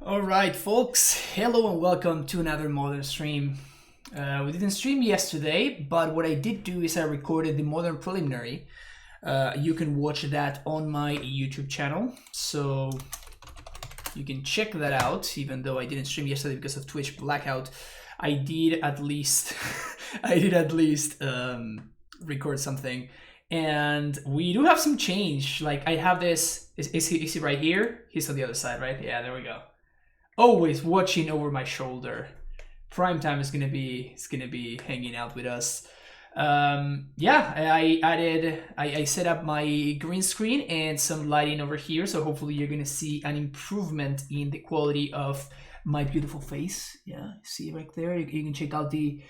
Alright folks, hello and welcome to another Modern stream. We didn't stream yesterday, but what I did do is I recorded the Modern Preliminary. You can watch that on my YouTube channel, so you can check that out, even though I didn't stream yesterday because of Twitch blackout. I did at least record something, and we do have some change. Like I have this, is he right here? He's on the other side, right? Yeah, there we go. Always watching over my shoulder. Primetime is gonna be hanging out with us. Yeah, I set up my green screen and some lighting over here, so hopefully you're gonna see an improvement in the quality of my beautiful face. Yeah, see right there. You can check out the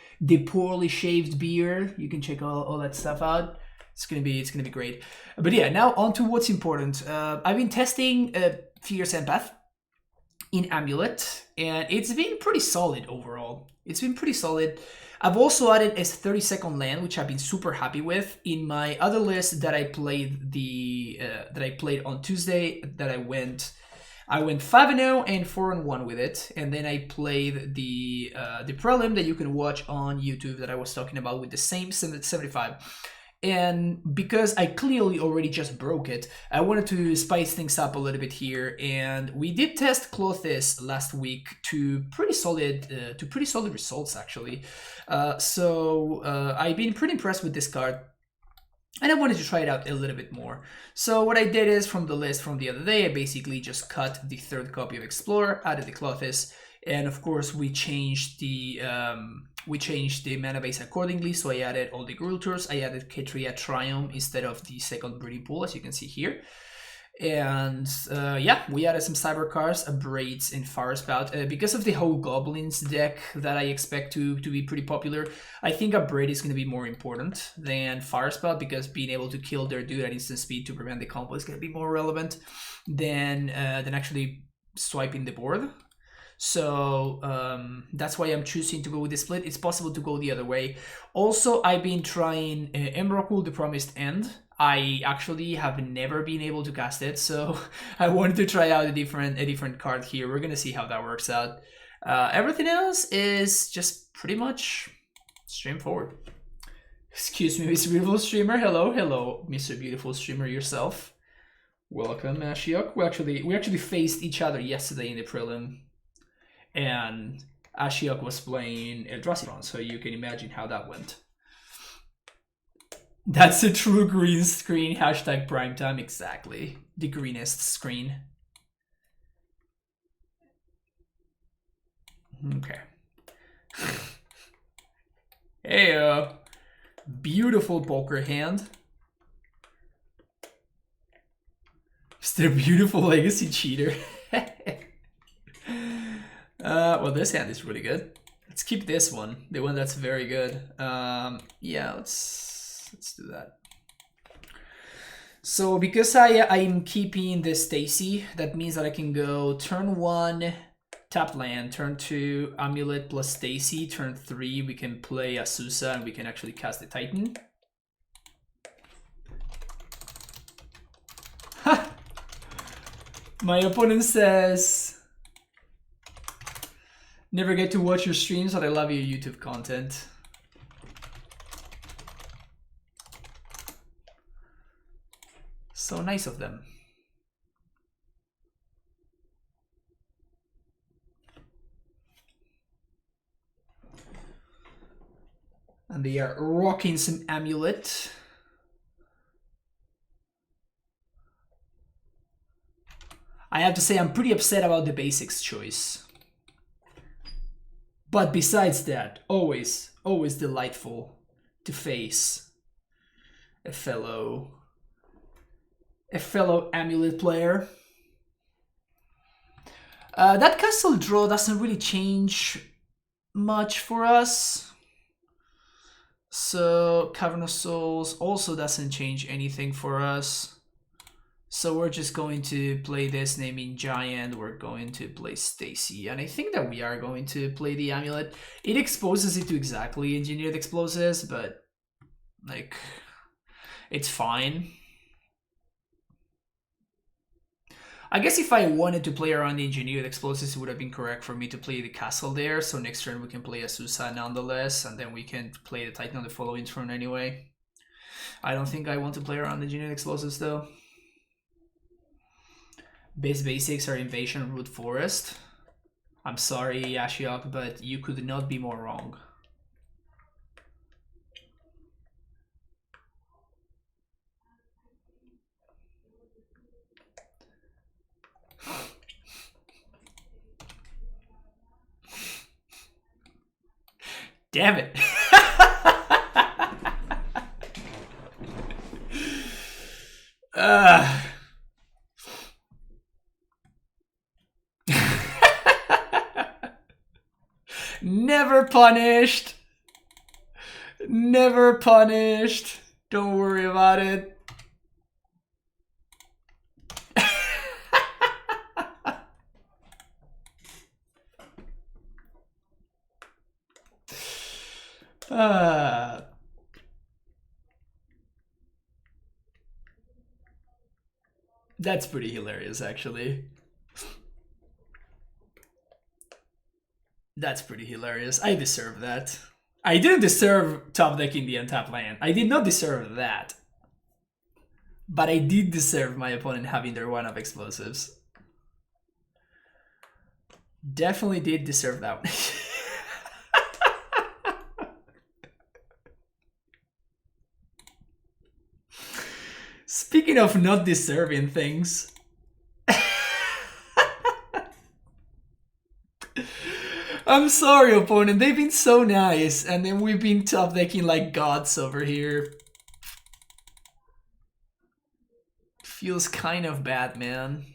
poorly shaved beard. You can check all that stuff out. It's gonna be great. But yeah, now on to what's important. I've been testing Fierce Empath in AmuLIT, and it's been pretty solid overall. It's been pretty solid. I've also added a 30-second land, which I've been super happy with. In my other list that I played on Tuesday, that I went 5-0 and 4-1 with it, and then I played the prelim that you can watch on YouTube that I was talking about with the same 75. And because I clearly already just broke it, I wanted to spice things up a little bit here. And we did test Clothes last week to pretty solid results actually. So I've been pretty impressed with this card, and I wanted to try it out a little bit more. So what I did is, from the list from the other day, I basically just cut the third copy of Explorer, added the Clothes, and of course we changed the mana base accordingly. So I added all the Gruul tours. I added Ketria Triumph instead of the second breeding pool, as you can see here. And yeah, we added some cyber cards, Braids, and Fire Spout. Because of the whole Goblins deck that I expect to be pretty popular, I think a Braid is going to be more important than Fire Spout, because being able to kill their dude at instant speed to prevent the combo is going to be more relevant than actually swiping the board. So that's why I'm choosing to go with the split. It's possible to go the other way. Also, I've been trying Emrakul, the Promised End. I actually have never been able to cast it, so I wanted to try out a different card here. We're gonna see how that works out. Everything else is just pretty much straightforward. Excuse me, Mr. Beautiful Streamer. Hello, Mr. Beautiful Streamer yourself. Welcome, Ashiok. We actually faced each other yesterday in the prelim, and Ashiok was playing Eldrazi, so you can imagine how that went. That's a true green screen, hashtag primetime, exactly. The greenest screen. Okay. Hey, beautiful poker hand. Mr. Beautiful Legacy Cheater. Well, this hand is really good. Let's keep this one, the one that's very good. Yeah, let's do that. So because I'm keeping the Stacy, that means that I can go turn 1, tap land, turn 2, AmuLIT plus Stacy, turn 3, we can play Azusa, and we can actually cast the Titan. My opponent says, never get to watch your streams, but I love your YouTube content. So nice of them. And they are rocking some AmuLIT. I have to say, I'm pretty upset about the basics choice. But besides that, always delightful to face a fellow AmuLIT player. That castle draw doesn't really change much for us. So Cavern of Souls also doesn't change anything for us. So we're just going to play this naming giant. We're going to play Stacy, and I think that we are going to play the AmuLIT. It exposes it to exactly engineered explosives, but like, it's fine. I guess if I wanted to play around the engineered explosives, it would have been correct for me to play the castle there. So next turn we can play Azusa nonetheless, and then we can play the Titan on the following turn anyway. I don't think I want to play around the engineered explosives though. Base basics are Invasion Root Forest. I'm sorry, Ashiok, but you could not be more wrong. Damn it. Never punished. Never punished. Don't worry about it. That's pretty hilarious, actually. That's pretty hilarious. I deserve that. I didn't deserve top decking the untapped land. I did not deserve that. But I did deserve my opponent having their one-up explosives. Definitely did deserve that one. Speaking of not deserving things. I'm sorry, opponent. They've been so nice, and then we've been top decking like gods over here. Feels kind of bad, man.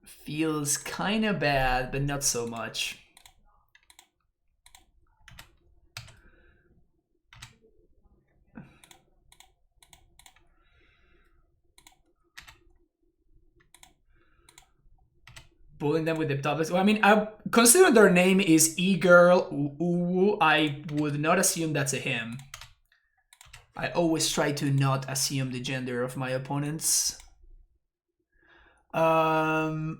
Feels kind of bad, but not so much. Bullying them with the top. Well, I mean, considering their name is E-Girl, I would not assume that's a him. I always try to not assume the gender of my opponents. But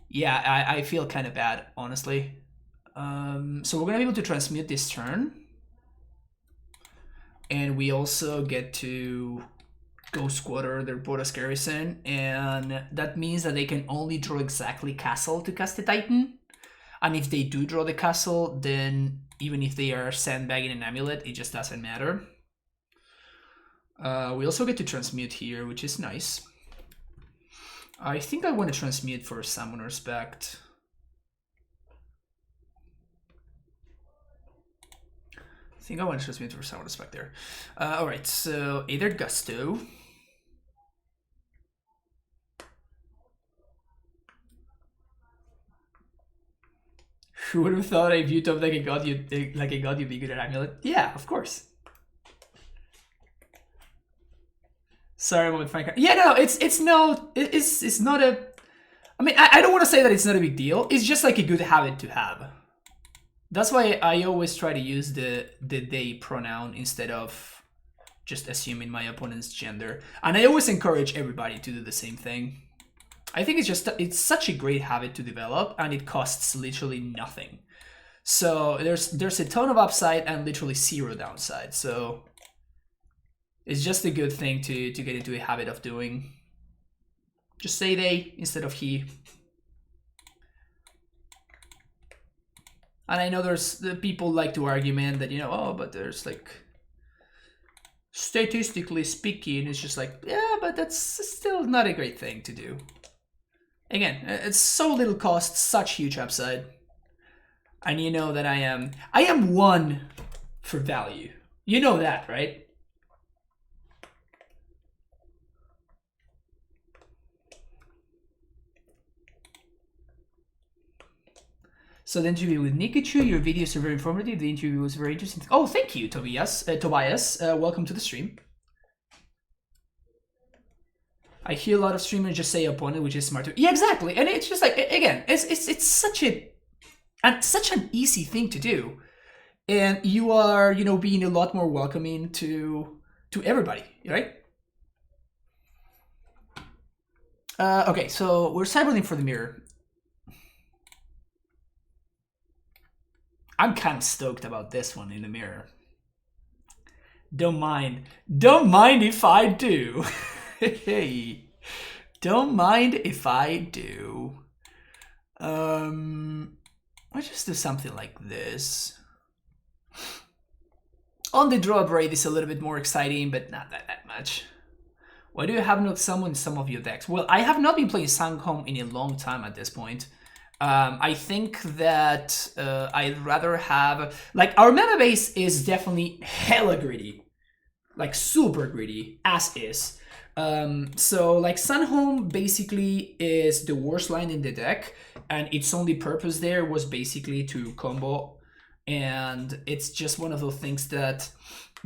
yeah, I feel kind of bad, honestly. So we're gonna be able to transmute this turn. And we also get to Ghost Squatter their Bodas Garrison, and that means that they can only draw exactly Castle to cast the Titan. And if they do draw the Castle, then even if they are sandbagging an Amulet, it just doesn't matter. We also get to transmute here, which is nice. I think I want to transmute for Summoner's Pact. I think I want to transmute for Summoner's Pact there. Alright, so either Gusto. Who would have thought if you top like a god, you'd be good at Amulet? Yeah, of course. Sorry, I'm with Frank. Yeah, no, it's not a. I mean, I don't want to say that it's not a big deal. It's just like a good habit to have. That's why I always try to use the they pronoun instead of just assuming my opponent's gender. And I always encourage everybody to do the same thing. I think it's such a great habit to develop, and it costs literally nothing. So there's a ton of upside and literally zero downside. So it's just a good thing to get into a habit of doing. Just say they instead of he. And I know the people like to argument that, you know, oh, but there's like, statistically speaking, it's just like, yeah, but that's still not a great thing to do. Again, it's so little cost, such huge upside. And you know that I am one for value. You know that, right? So the interview with Nikachu, your videos are very informative. The interview was very interesting. Oh, thank you, Tobias. Welcome to the stream. I hear a lot of streamers just say opponent, which is smarter. Yeah, exactly. And it's just like, again, it's such an easy thing to do, and you are, you know, being a lot more welcoming to everybody, right? Okay, so we're cyberling for the mirror. I'm kind of stoked about this one in the mirror. Don't mind if I do. Hey, don't mind if I do. Let's just do something like this. On the draw braid is a little bit more exciting, but not that much. Why do you have not summon in some of your decks? Well, I have not been playing Sanghong in a long time at this point. I think that I'd rather have... Like, our mana base is definitely hella greedy. Like, super greedy, as is. So, like, Sunhome basically is the worst line in the deck, and its only purpose there was basically to combo, and it's just one of those things that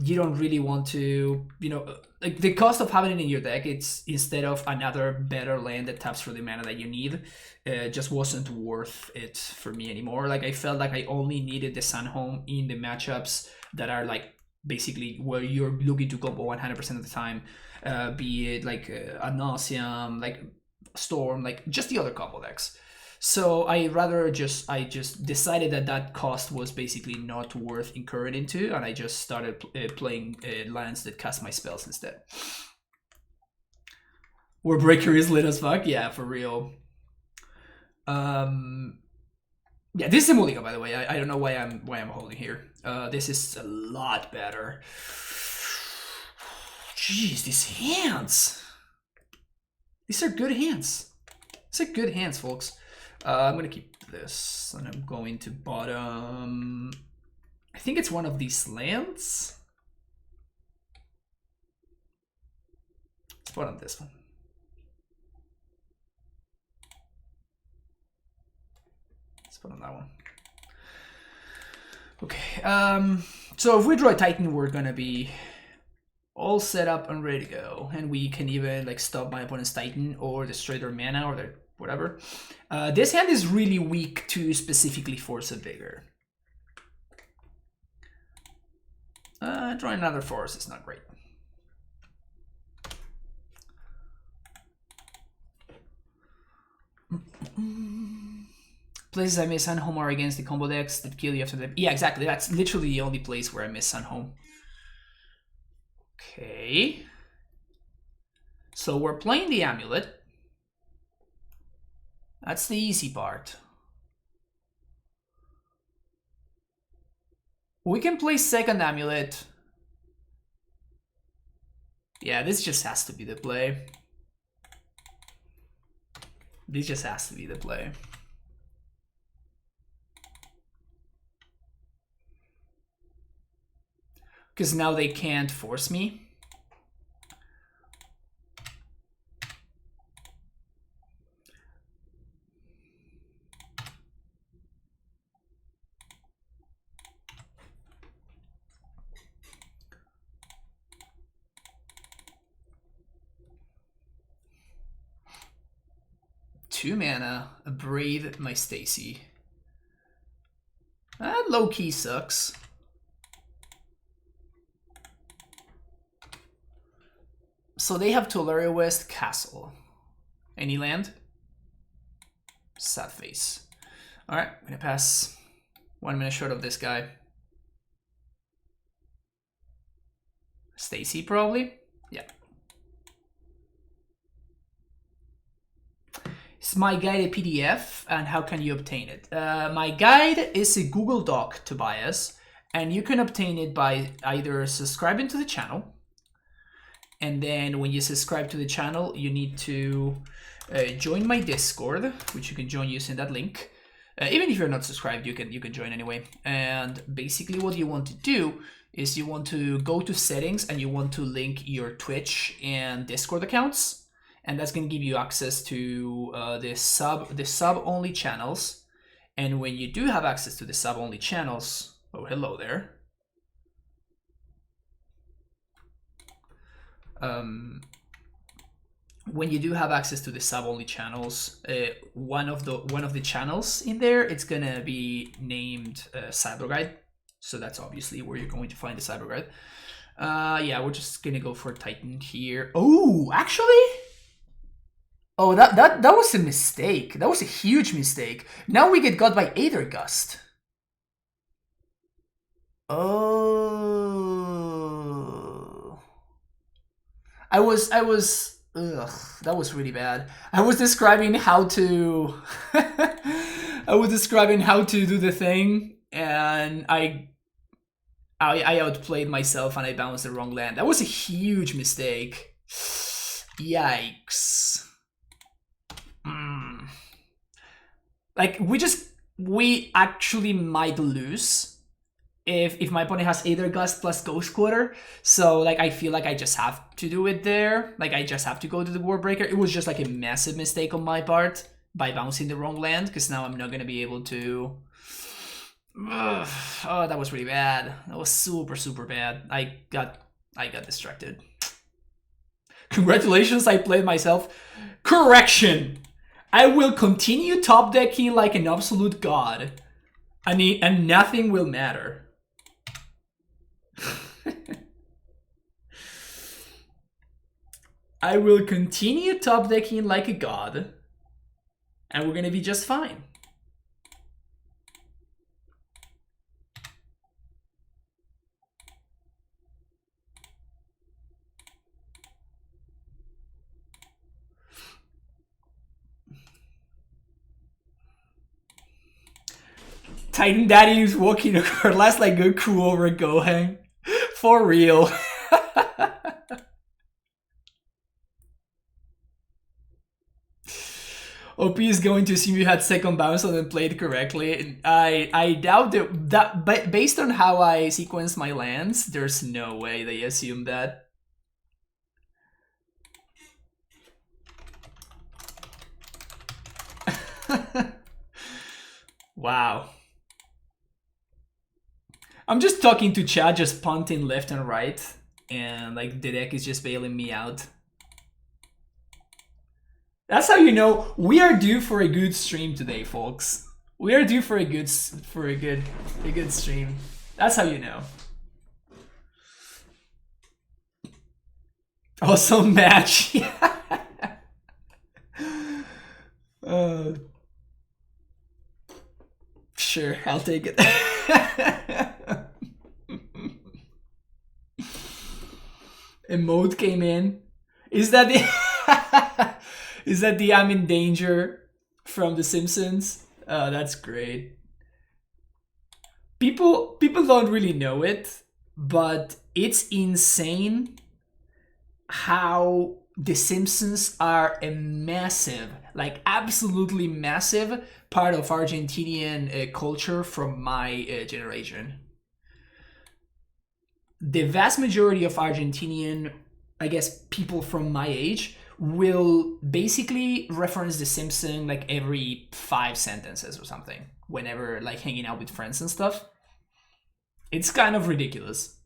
you don't really want to, you know, like the cost of having it in your deck, it's instead of another better land that taps for the mana that you need, just wasn't worth it for me anymore. Like, I felt like I only needed the Sunhome in the matchups that are like basically where you're looking to combo 100% of the time, be it like Ad Nauseam, like Storm, like just the other combo decks. So I just decided that cost was basically not worth incurring into, and I just started playing lands that cast my spells instead. Where Breaker is lit as fuck, yeah, for real. Yeah, this is a mulligan, by the way. I don't know why I'm holding here. This is a lot better. Jeez, these hands. These are good hands. These are good hands, folks. I'm gonna keep this, and I'm going to bottom. I think it's one of these lands. Let's bottom this one. Let's bottom that one. Okay. So if we draw a Titan, we're gonna be all set up and ready to go, and we can even like stop my opponent's Titan or destroy their mana or their whatever. This hand is really weak to specifically Force of Vigor. Drawing another force is not great. Places I miss Sunhome are against the combo decks that kill you after them. Yeah, exactly. That's literally the only place where I miss Sunhome. Okay. So we're playing the AmuLIT. That's the easy part. We can play second AmuLIT. Yeah, this just has to be the play. This just has to be the play. Because now they can't force me. Two mana, Abrade my Stacy. That low-key sucks. So they have Tolaria West Castle. Any land? Sad face. Alright, I'm gonna pass 1 minute short of this guy. Stacy, probably? Yeah. It's my guide a PDF, and how can you obtain it? My guide is a Google Doc, Tobias, and you can obtain it by either subscribing to the channel, and then when you subscribe to the channel, you need to join my Discord, which you can join using that link. Even if you're not subscribed, you can join anyway. And basically what you want to do is you want to go to settings and you want to link your Twitch and Discord accounts. And that's going to give you access to the sub-only channels. And when you do have access to the sub-only channels, oh, hello there. When you do have access to the sub-only channels, one of the channels in there, it's gonna be named Cyber Guide. So that's obviously where you're going to find the Cyber Guide. Yeah, we're just gonna go for Titan here. Oh, actually, Oh, that was a mistake. That was a huge mistake. Now we get got by Aether Gust. Oh. I was ugh, that was really bad. I was describing how to I was describing how to do the thing, and I outplayed myself and I bounced the wrong land. That was a huge mistake. Yikes. Like we actually might lose if my opponent has Aether Gust plus Ghost Quarter. So like I feel like I just have to do it there. Like I just have to go to the Warbreaker. It was just like a massive mistake on my part by bouncing the wrong land, because now I'm not gonna be able to. Ugh. Oh, that was really bad. That was super bad. I got distracted. Congratulations, I played myself. Correction! I will continue top decking like an absolute god. And nothing will matter. I will continue top decking like a god. And we're gonna be just fine. Titan Daddy is walking over last like a crew over Gohan. For real. OP is going to assume you had second bounce and then played correctly. I doubt that, but based on how I sequence my lands, there's no way they assume that. Wow. I'm just talking to chat, just punting left and right, and like the deck is just bailing me out. That's how you know we are due for a good stream today, folks. We are due for a good stream. That's how you know. Awesome match. Sure, I'll take it. Emote came in. Is that the is that the I'm in danger from The Simpsons? That's great. People don't really know it, but it's insane how The Simpsons are a massive, like absolutely massive part of Argentinian culture from my generation. The vast majority of Argentinian, I guess, people from my age will basically reference The Simpsons like every 5 sentences or something whenever like hanging out with friends and stuff. It's kind of ridiculous.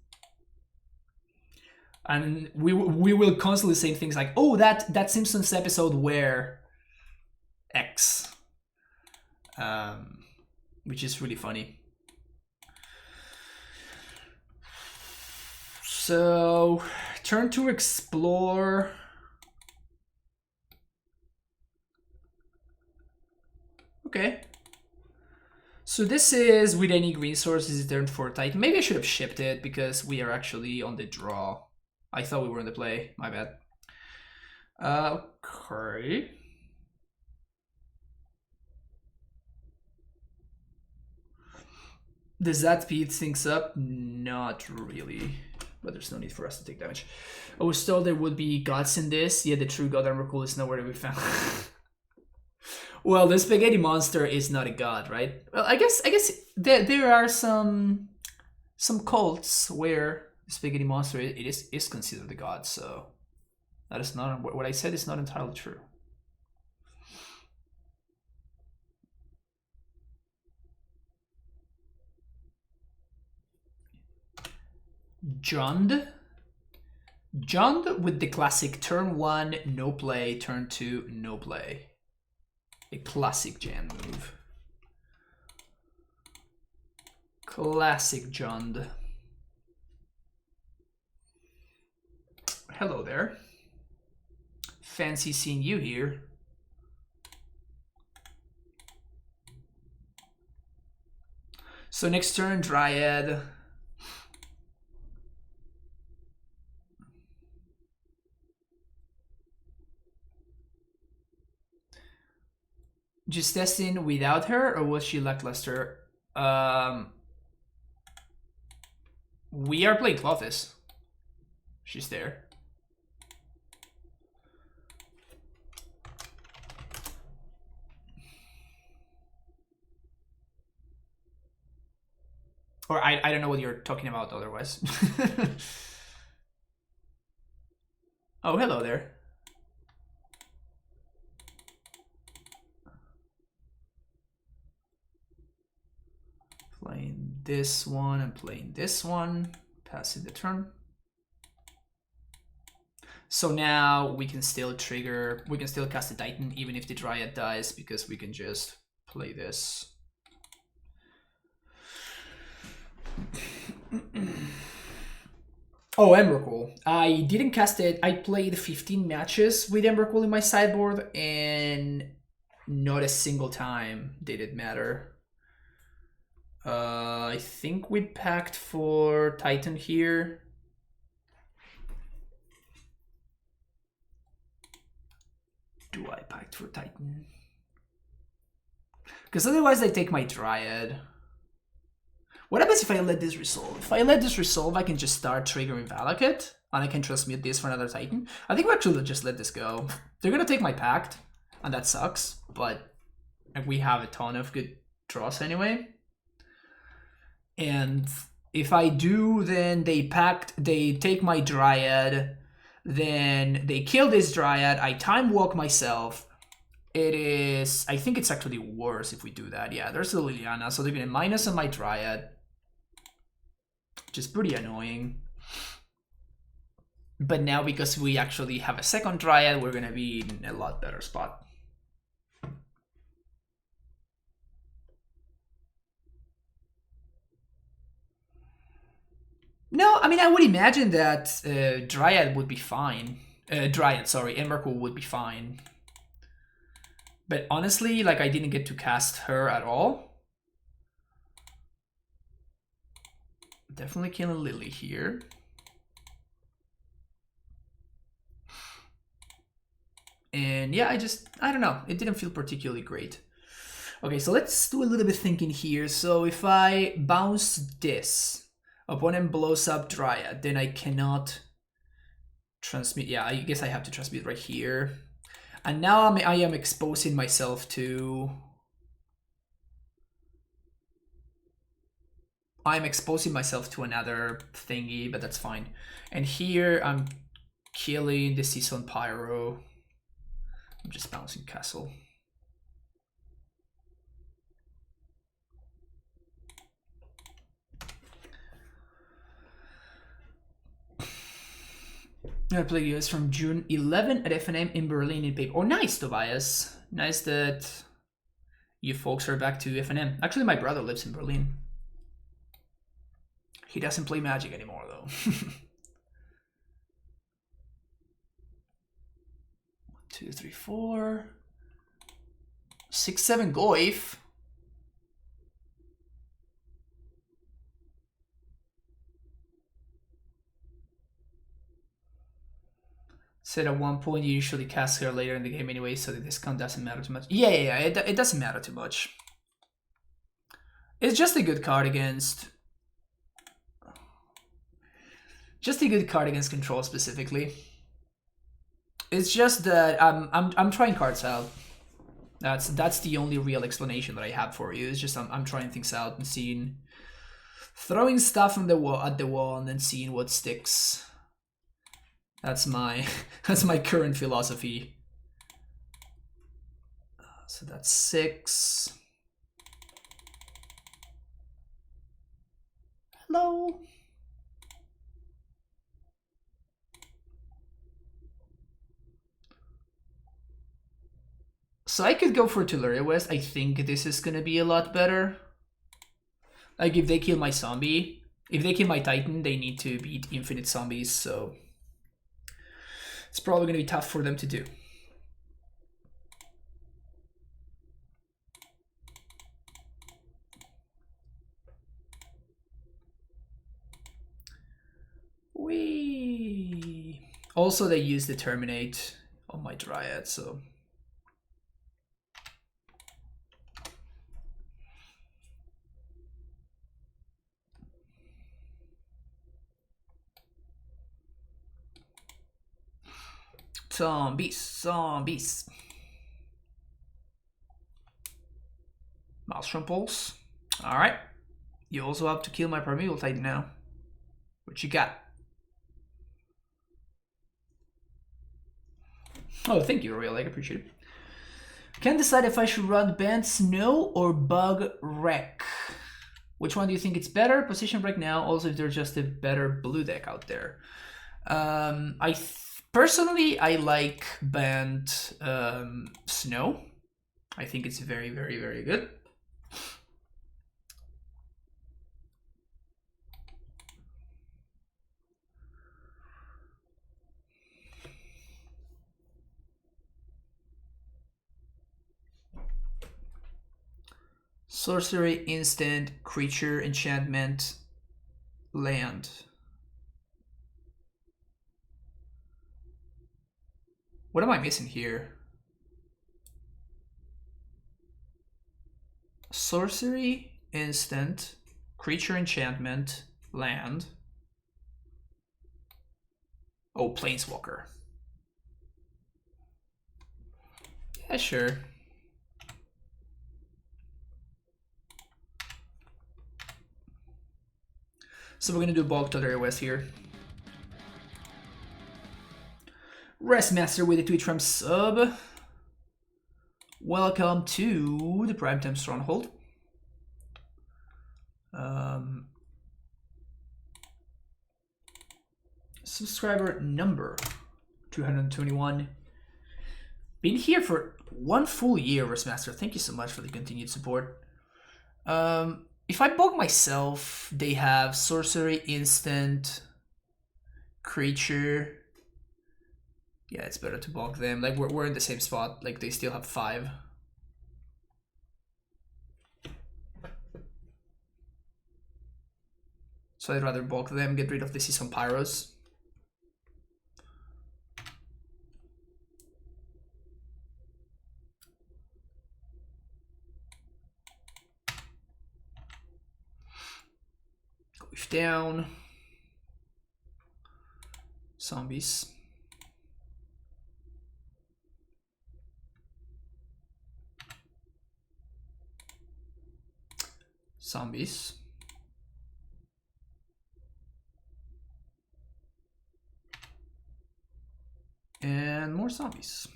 And we will constantly say things like, oh, that Simpsons episode where X, which is really funny. So, turn to explore. Okay. So this is with any green sources, turn for Titan. Maybe I should have shipped it because we are actually on the draw. I thought we were in the play. My bad. Okay. Does that speed things up? Not really. But there's no need for us to take damage. I was told there would be gods in this. Yeah, the true god armor cool is nowhere to be found. Well, the spaghetti monster is not a god, right? Well, I guess there are some cults where the spaghetti monster is considered a god. So that is not what I said is not entirely true. Jund with the classic turn 1 no play, turn 2 no play. A classic Jan move. Classic Jund. Hello there. Fancy seeing you here. So next turn, Dryad. Just testing without her, or was she lackluster? We are playing Clothis. She's there. Or I don't know what you're talking about otherwise. Oh, hello there. Playing this one and playing this one. Passing the turn. So now we can still trigger, we can still cast a Titan even if the Dryad dies, because we can just play this. Oh, Emrakul. I didn't cast it. I played 15 matches with Emrakul in my sideboard, and not a single time did it matter. I think we packed for Titan here. Do I pact for Titan? Because otherwise I take my Dryad. What happens if I let this resolve? If I let this resolve, I can just start triggering Valakut, and I can transmute this for another Titan. I think we actually just let this go. They're gonna take my pact, and that sucks, but we have a ton of good draws anyway. And if I do, then they take my Dryad, then they kill this Dryad, I time walk myself. It is, I think it's actually worse if we do that. Yeah, there's a Liliana, so they're gonna minus on my Dryad, which is pretty annoying. But now because we actually have a second Dryad, we're gonna be in a lot better spot. No, I mean, I would imagine that Dryad would be fine. Emrakul would be fine. But honestly, like, I didn't get to cast her at all. Definitely killing Lily here. And yeah, I don't know. It didn't feel particularly great. Okay, so let's do a little bit thinking here. So if I bounce this, opponent blows up Dryad, then I cannot transmit. Yeah, I guess I have to transmit right here. And now I am exposing myself to... I'm exposing myself to another thingy, but that's fine. And here I'm killing the Season Pyro. I'm just bouncing Castle. I play US from June 11 at FNM in Berlin in paper. Oh, nice, Tobias. Nice that you folks are back to FNM. Actually, my brother lives in Berlin. He doesn't play Magic anymore, though. 2, 3, 4, 6, 7 Goif. Said at one point you usually cast her later in the game anyway, so the discount doesn't matter too much. Yeah, it doesn't matter too much. It's just a good card against... Just a good card against control specifically. It's just that I'm trying cards out. That's the only real explanation that I have for you. It's just I'm trying things out and seeing, throwing stuff on the wall at the wall and then seeing what sticks. That's my current philosophy. So that's 6. Hello. So I could go for Tularia West. I think this is gonna be a lot better. Like, if they kill my zombie, if they kill my Titan, they need to beat infinite zombies, so it's probably gonna be tough for them to do. Also, they use the Terminate on my Dryad, so... Zombies, zombies. Maelstrom Pulse. Alright. You also have to kill my Primeval Titan now. What you got? Oh, thank you, Real. I appreciate it. Can't decide if I should run Bant Snow or Bug Wreck. Which one do you think it's better? Position Wreck now. Also, if there's just a better blue deck out there. Personally, I like Bant Snow. I think it's very, very, very good. Sorcery, instant, creature, enchantment, land. What am I missing here? Sorcery, instant, creature, enchantment, land. Oh, Planeswalker. Yeah, sure. So we're gonna do bulk Totally West here. Restmaster with a Twitch from sub. Welcome to the Primetime Stronghold. Subscriber number 221. Been here for 1 full year, Restmaster. Thank you so much for the continued support. If I bulk myself, they have sorcery, instant, creature. Yeah, it's better to bulk them. Like we're in the same spot. Like they still have 5. So I'd rather bulk them, get rid of the Season Pyros. If down. Zombies. Zombies. And more zombies.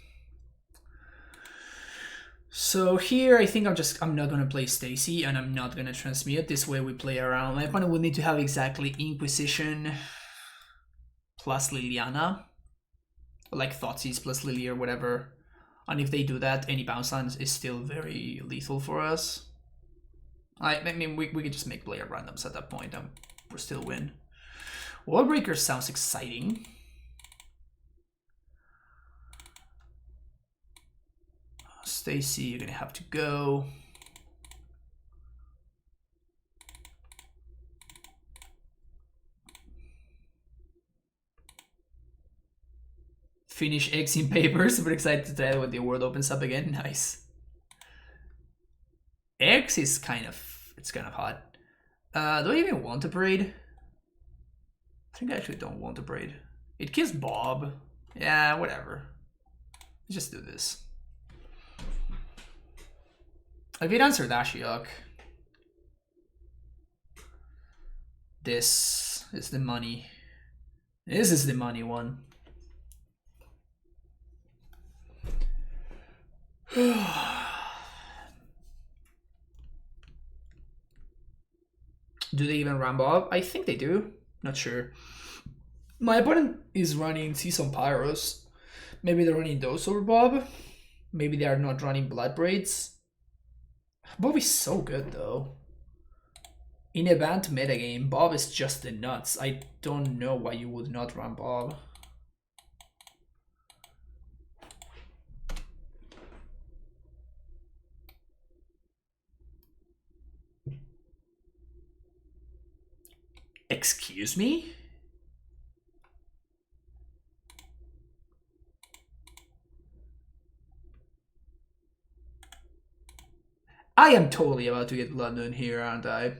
So here, I think I'm not gonna play Stacy, and I'm not gonna transmute. This way we play around. My opponent will need to have exactly Inquisition plus Liliana, like Thoughtseize plus Lily or whatever. And if they do that, any bounce land is still very lethal for us. I mean, we could just make player randoms at that point, and we'll still win. Wallbreaker sounds exciting. Stacy, you're gonna have to go. Finish X in paper. Super excited to try when the world opens up again. Nice. X is kind of hot. Do I even want to braid? I think I actually don't want to braid. It kills Bob. Yeah, whatever. Let's just do this. I could answer Dashiok. This is the money. This is the money one. Do they even run Bob? I think they do. Not sure. My opponent is running Season Pyros. Maybe they're running those over Bob. Maybe they are not running Blood Braids. Bob is so good though. In a Bant metagame, Bob is just the nuts. I don't know why you would not run Bob. Excuse me? I am totally about to get Blood Moon here, aren't I?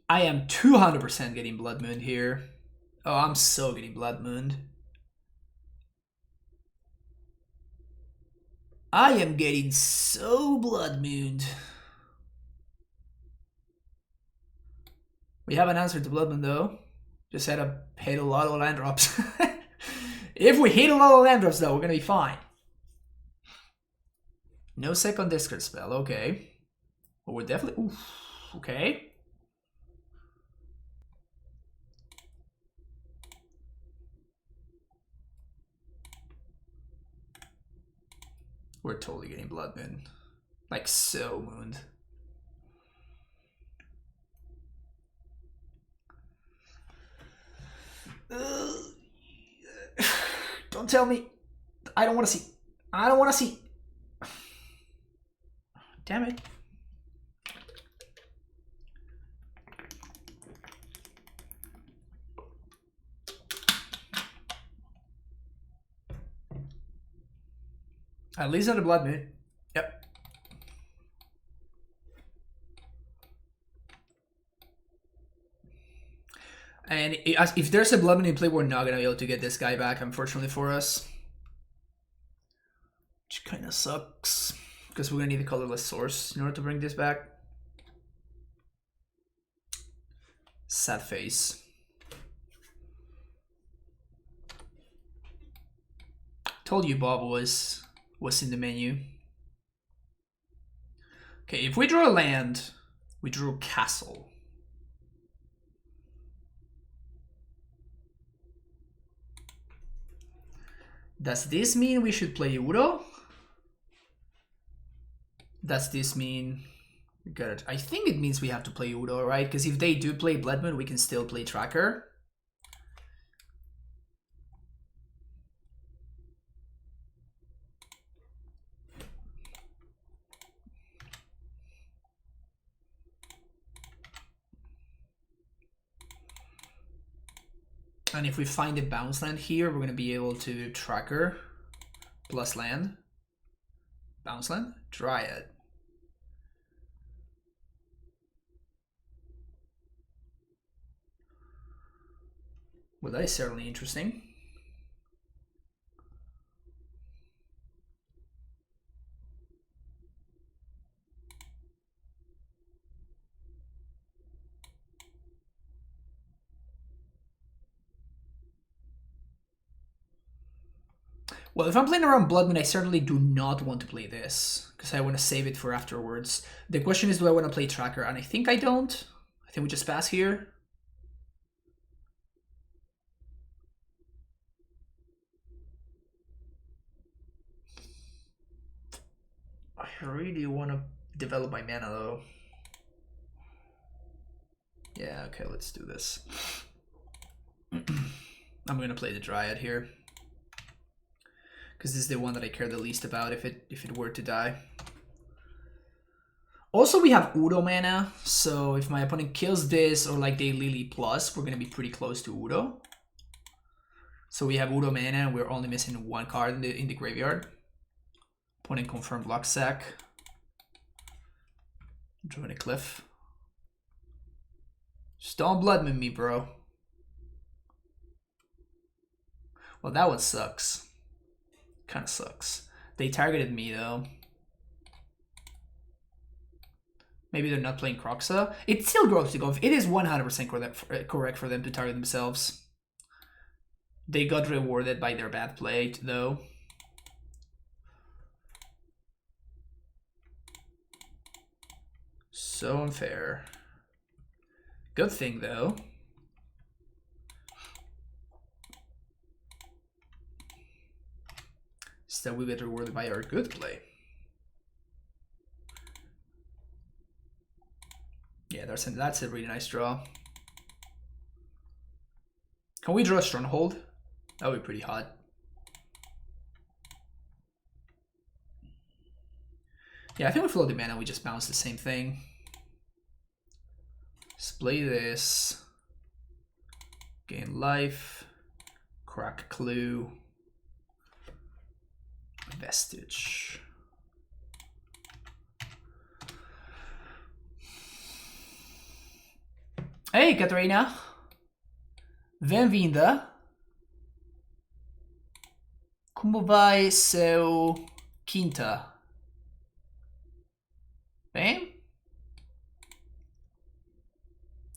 I am 200% getting Blood Moon here. Oh, I'm so getting Blood Moon. I am getting so Blood Mooned. We have an answer to Blood Moon though. Just had to hit a lot of land drops. If we hit a lot of land drops though, we're gonna be fine. No second discard spell, okay. Well, we're definitely... Oof, okay. We're totally getting Blood Moon. Like, so mooned. Don't tell me. I don't want to see. I don't want to see. Damn it. At least not a Blood Moon. Yep. And if there's a Blood Moon in play, we're not going to be able to get this guy back, unfortunately for us. Which kind of sucks. Because we're going to need a colorless source in order to bring this back. Sad face. Told you Bob was in the menu. Okay, if we draw a land, we drew a castle. Does this mean we should play Udo? Does this mean... Got it. I think it means we have to play Udo, right? Because if they do play Blood Moon, we can still play Tracker. And if we find a bounce land here, we're going to be able to Tracker plus land. Bounce land, Dryad. Well, that is certainly interesting. Well, if I'm playing around Blood Moon, I certainly do not want to play this, because I want to save it for afterwards. The question is, do I want to play Tracker? And I think I don't. I think we just pass here. I really want to develop my mana, though. Yeah, okay, let's do this. I'm going to play the Dryad here. Because this is the one that I care the least about if it were to die. Also, we have Udo mana, so if my opponent kills this or like they Lily plus, we're going to be pretty close to Udo. So we have Udo mana and we're only missing one card in the graveyard. Opponent confirmed Lock Sack. Drawing a cliff. Just don't Blood Moon me, bro. Well, that one sucks. Kind of sucks. They targeted me though. Maybe they're not playing Croxa. It still grows to go. It is 100% correct for them to target themselves. They got rewarded by their bad play though. So unfair. Good thing though. That we get rewarded by our good play. Yeah, that's a really nice draw. Can we draw a Stronghold? That would be pretty hot. Yeah, I think we float the mana, we just bounce the same thing. Let's play this. Gain life. Crack Clue. Vestige. Hey, Katarina. Bem-vinda. Como vai seu quinta? Bem?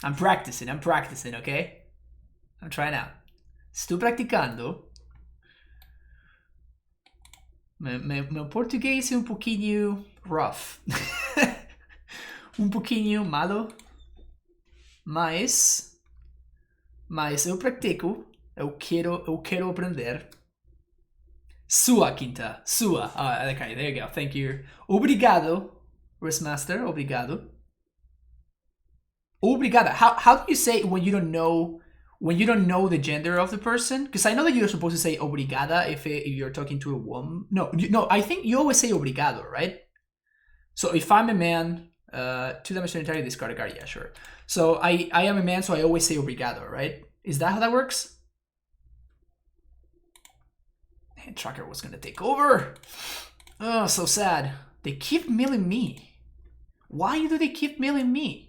I'm practicing, okay? I'm trying out. Estou practicando. Meu português é um pouquinho rough. Um pouquinho malo. Mas eu pratico. Eu quero aprender. Sua quinta. Sua. Okay, there you go. Thank you. Obrigado, Wristmaster. Obrigado. Obrigada. How do you say when you don't know the gender of the person? Because I know that you're supposed to say obrigada if you're talking to a woman. No, I think you always say obrigado, right? So if I'm a man, 2-dimensional entirely discard a card. Yeah, sure. So I am a man, so I always say obrigado, right? Is that how that works? And Tracker was gonna take over. Oh, so sad. They keep milling me. Why do they keep milling me?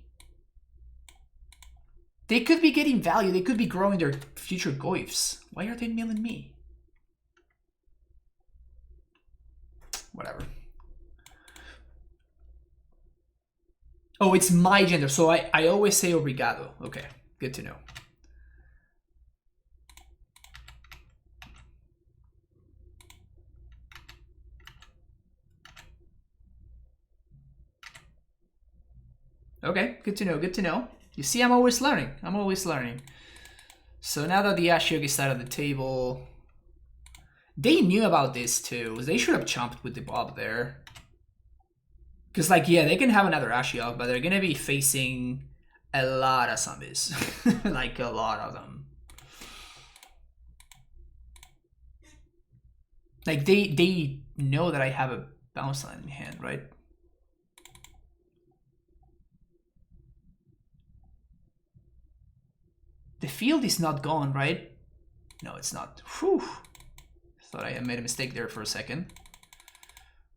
They could be getting value. They could be growing their future goyfs. Why are they milling me? Whatever. Oh, it's my gender. So I always say obrigado. Okay, good to know. Okay, good to know, good to know. You see, I'm always learning. I'm always learning. So now that the Ashiok is out of the table, they knew about this too. They should have chomped with the Bob there. Because, like, yeah, they can have another Ashiok, but they're going to be facing a lot of zombies. Like, a lot of them. Like, they know that I have a bounce line in hand, right? The field is not gone, right? No, it's not. Whew. Thought I had made a mistake there for a second.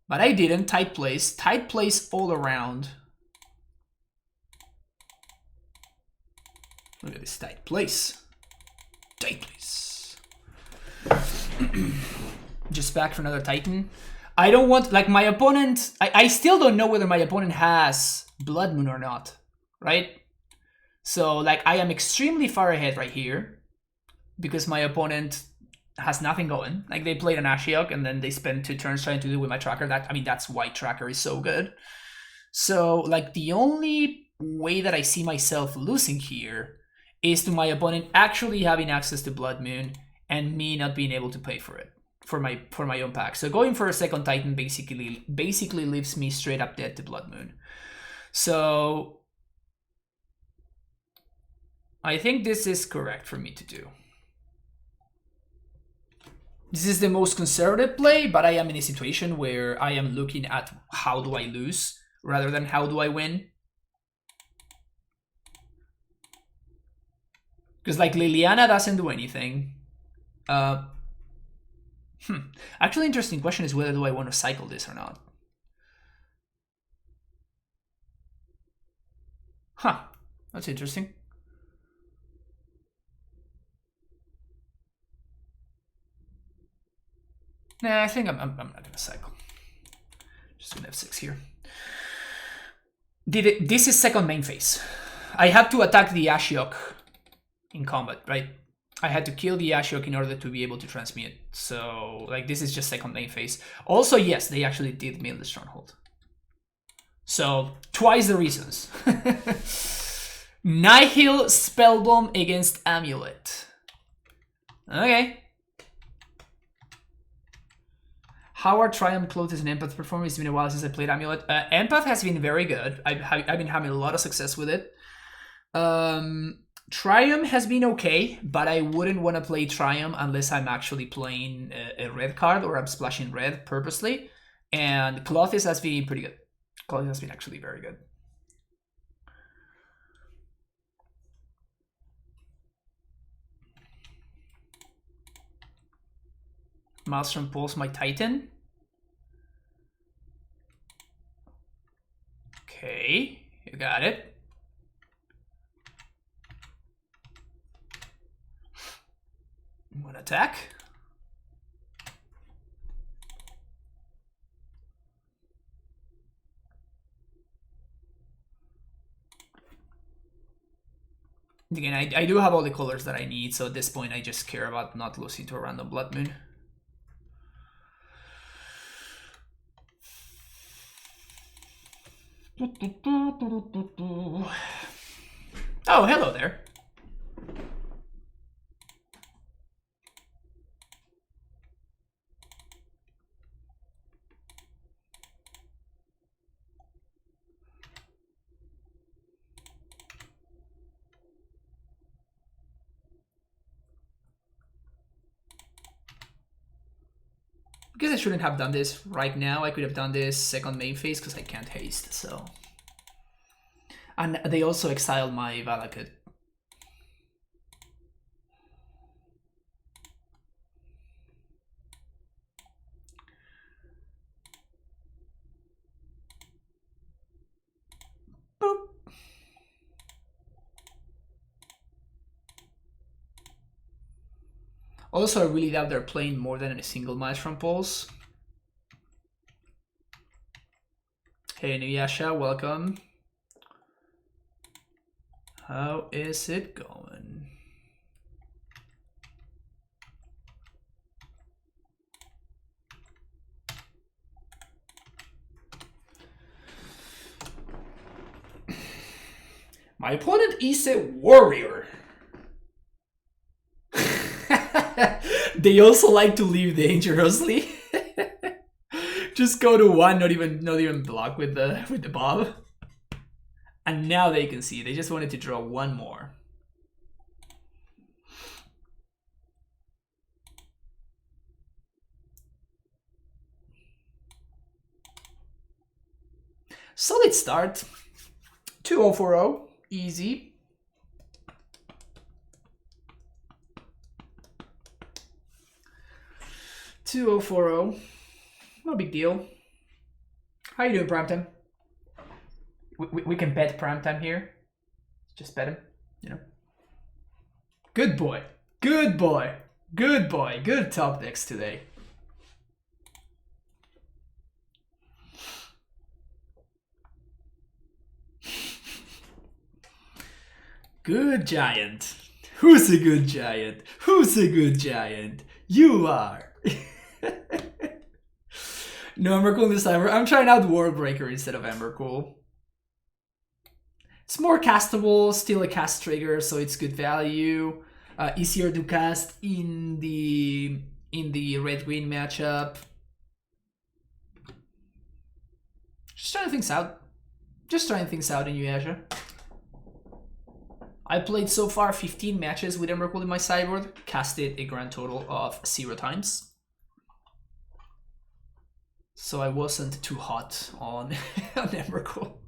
But I didn't. Tight place. Tight place all around. Look at this tight place. Tight place. Just back for another Titan. I don't want, like, my opponent... I still don't know whether my opponent has Blood Moon or not, right? So, like, I am extremely far ahead right here because my opponent has nothing going. Like, they played an Ashiok and then they spent 2 turns trying to do with my Tracker. That's why Tracker is so good. So, like, the only way that I see myself losing here is to my opponent actually having access to Blood Moon and me not being able to pay for it for my own pack. So going for a second Titan basically leaves me straight up dead to Blood Moon. So I think this is correct for me to do. This is the most conservative play, but I am in a situation where I am looking at how do I lose rather than how do I win. Because, like, Liliana doesn't do anything. Actually, interesting question is whether do I want to cycle this or not. Huh, that's interesting. Nah, I think I'm not gonna cycle. Just gonna F6 here. This is second main phase. I had to attack the Ashiok in combat, right? I had to kill the Ashiok in order to be able to transmute. So, like, this is just second main phase. Also, yes, they actually did mill the Stronghold. So, twice the reasons. Nihil Spellbomb against AmuLIT. Okay. How are Triumph, Clothis, and Empath performing? It's been a while since I played AmuLIT. Empath has been very good. I've been having a lot of success with it. Triumph has been okay, but I wouldn't want to play Triumph unless I'm actually playing a red card or I'm splashing red purposely. And Clothis has been pretty good. Clothis has been actually very good. Maelstrom pulls my Titan. Okay, you got it. One attack. Again, I do have all the colors that I need, so at this point I just care about not losing to a random Blood Moon. Oh, hello there. I guess I shouldn't have done this right now. I could have done this second main phase because I can't haste, so. And they also exiled my Valakut. Boop. Also, I really doubt they're playing more than a single match from Pulse. Hey, Nuyasha, welcome. How is it going? My opponent is a warrior. They also like to live dangerously. Just go to one, not even block with the bob. And now they can see. They just wanted to draw one more. Solid start. 2040. Easy. $2040. No big deal. How you doing, Primetime? We can bet Primetime here. Just bet him, you know. Good boy. Good boy. Good boy. Good top decks today. Good giant. Who's a good giant? Who's a good giant? You are. No Emrakul this time. I'm trying out Worldbreaker instead of Emrakul. It's more castable, still a cast trigger, so it's good value. Easier to cast in the red-green matchup. Just trying things out. Just trying things out in Inuyasha. I played so far 15 matches with Emrakul in my sideboard, casted a grand total of 0 times. So I wasn't too hot on, on Emrakul.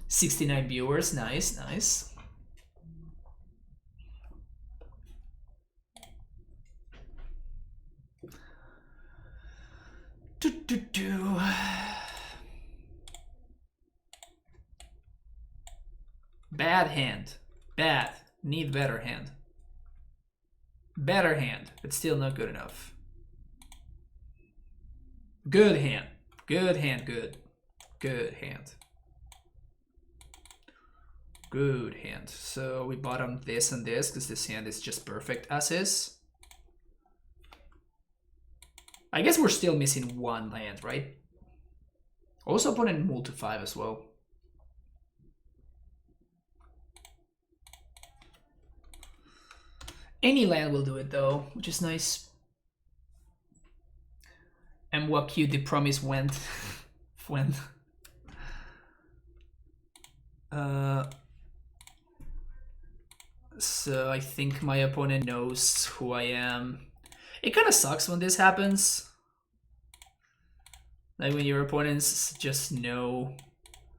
69 viewers, nice, nice. Bad hand. Bad. Need better hand. Better hand, but still not good enough. Good hand. Good hand, good. Good hand. Good hand. So we bottom this and this because this hand is just perfect as is. I guess we're still missing one land, right? Also opponent multi 5 as well. Any land will do it though, which is nice. And what cute the promise went. When. So I think my opponent knows who I am. It kind of sucks when this happens. Like when your opponents just know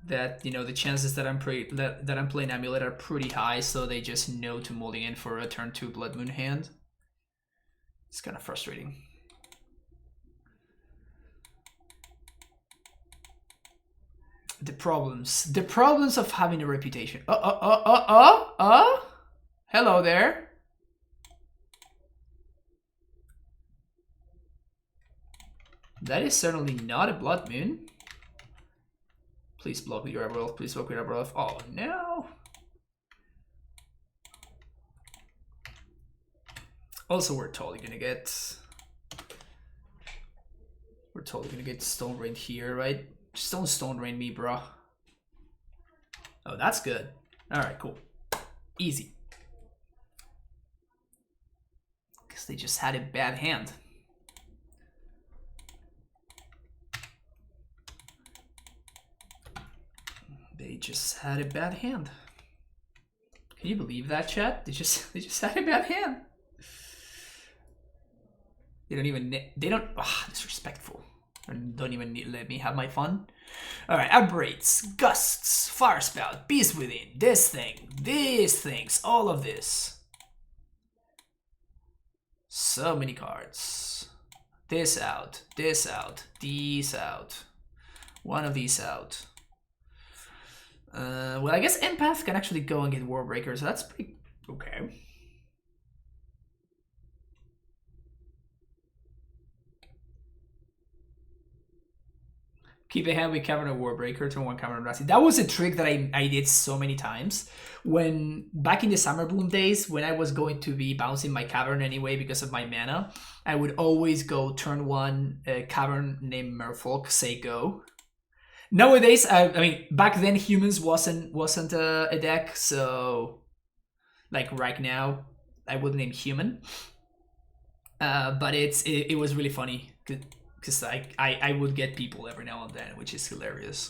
that, you know, the chances that I'm playing AmuLIT are pretty high, so they just know to mulligan for a turn 2 Blood Moon hand. It's kind of frustrating. The problems of having a reputation. Hello there. That is certainly not a blood moon. Please block with your Emerald. Please block with your Emerald. Oh no. Also, we're totally gonna get Stone Rain here, right? Just don't Stone Rain me, bro. Oh, that's good. All right, cool. Easy. Because they just had a bad hand. They just had a bad hand. Can you believe that, chat? They just had a bad hand. They don't, disrespectful. Don't even let me have my fun. Alright, Outbreaks, Gusts, Fire Spout, Beast Within, this thing, these things, all of this. So many cards. This out, these out. One of these out. Well, I guess Empath can actually go and get Warbreaker, so that's pretty okay. Keep a hand with Cavern of Warbreaker, turn one Cavern of Eldrazi. That was a trick that I did so many times. When, back in the Summer Bloom days, when I was going to be bouncing my Cavern anyway because of my mana, I would always go turn one Cavern named Merfolk, say go. Nowadays, I mean, back then humans wasn't a deck, so like right now, I would name human. But it was really funny because I would get people every now and then, which is hilarious.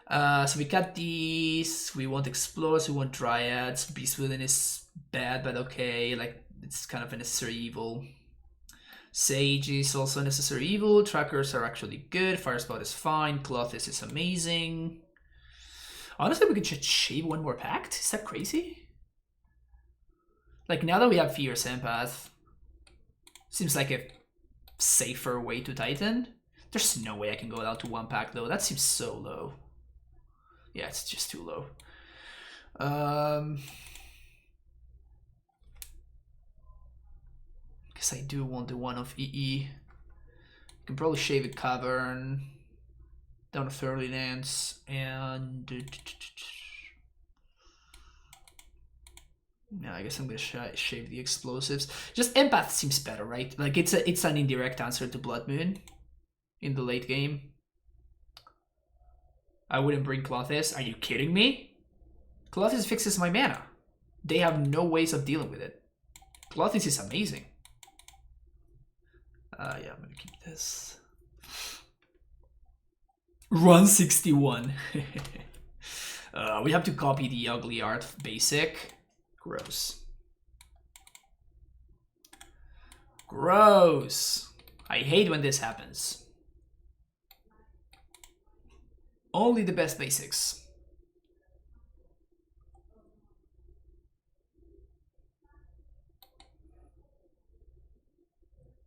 So we got these. We want Explorers, we want Dryads. Beast Within is bad, but okay. Like, it's kind of a necessary evil. Sage is also a necessary evil. Trackers are actually good. Fire Spout is fine. Clothis is amazing. Honestly, we could just shave one more pact. Is that crazy? Like, now that we have Fierce Empath, seems like a safer way to Titan. There's no way I can go down to one pack though. That seems so low. Yeah, it's just too low. Guess I do want the one of EE. Can probably shave a Cavern, down to Fairly Lands, and yeah, I guess I'm gonna shave the explosives. Just Empath seems better, right? Like it's an indirect answer to Blood Moon in the late game. I wouldn't bring Clothis. Are you kidding me? Clothis fixes my mana. They have no ways of dealing with it. Clothis is amazing. Yeah, I'm gonna keep this. Run 61. We have to copy the ugly art basic. Gross. Gross. I hate when this happens. Only the best basics.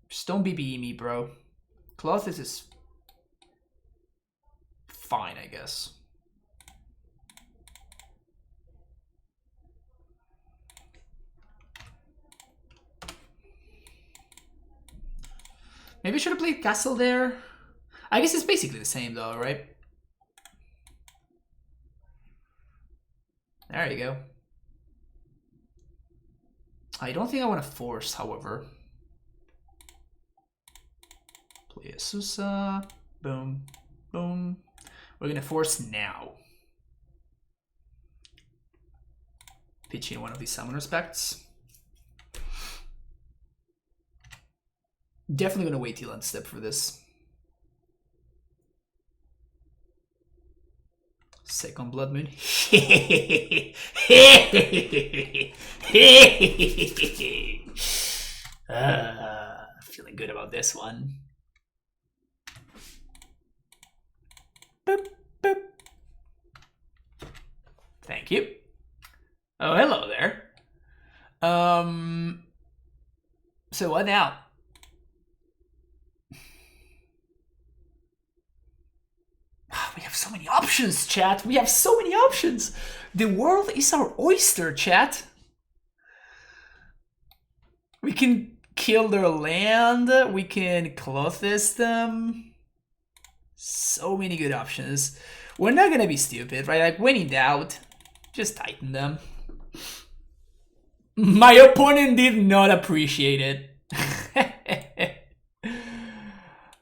Just don't BBE me, bro. Clothis is fine, I guess. Maybe I should have played Castle there. I guess it's basically the same though, right? There you go. I don't think I want to force, however. Play a Susa. Boom. Boom. We're gonna force now. Pitch in one of these summoner specs. Definitely gonna wait till end step for this. Second Blood Moon. Feeling good about this one. Boop, boop. Thank you. Oh, hello there. So what now? We have so many options, chat. We have so many options. The world is our oyster, chat. We can kill their land. We can clothes them. So many good options. We're not gonna be stupid, right? Like, when in doubt, just tighten them. My opponent did not appreciate it.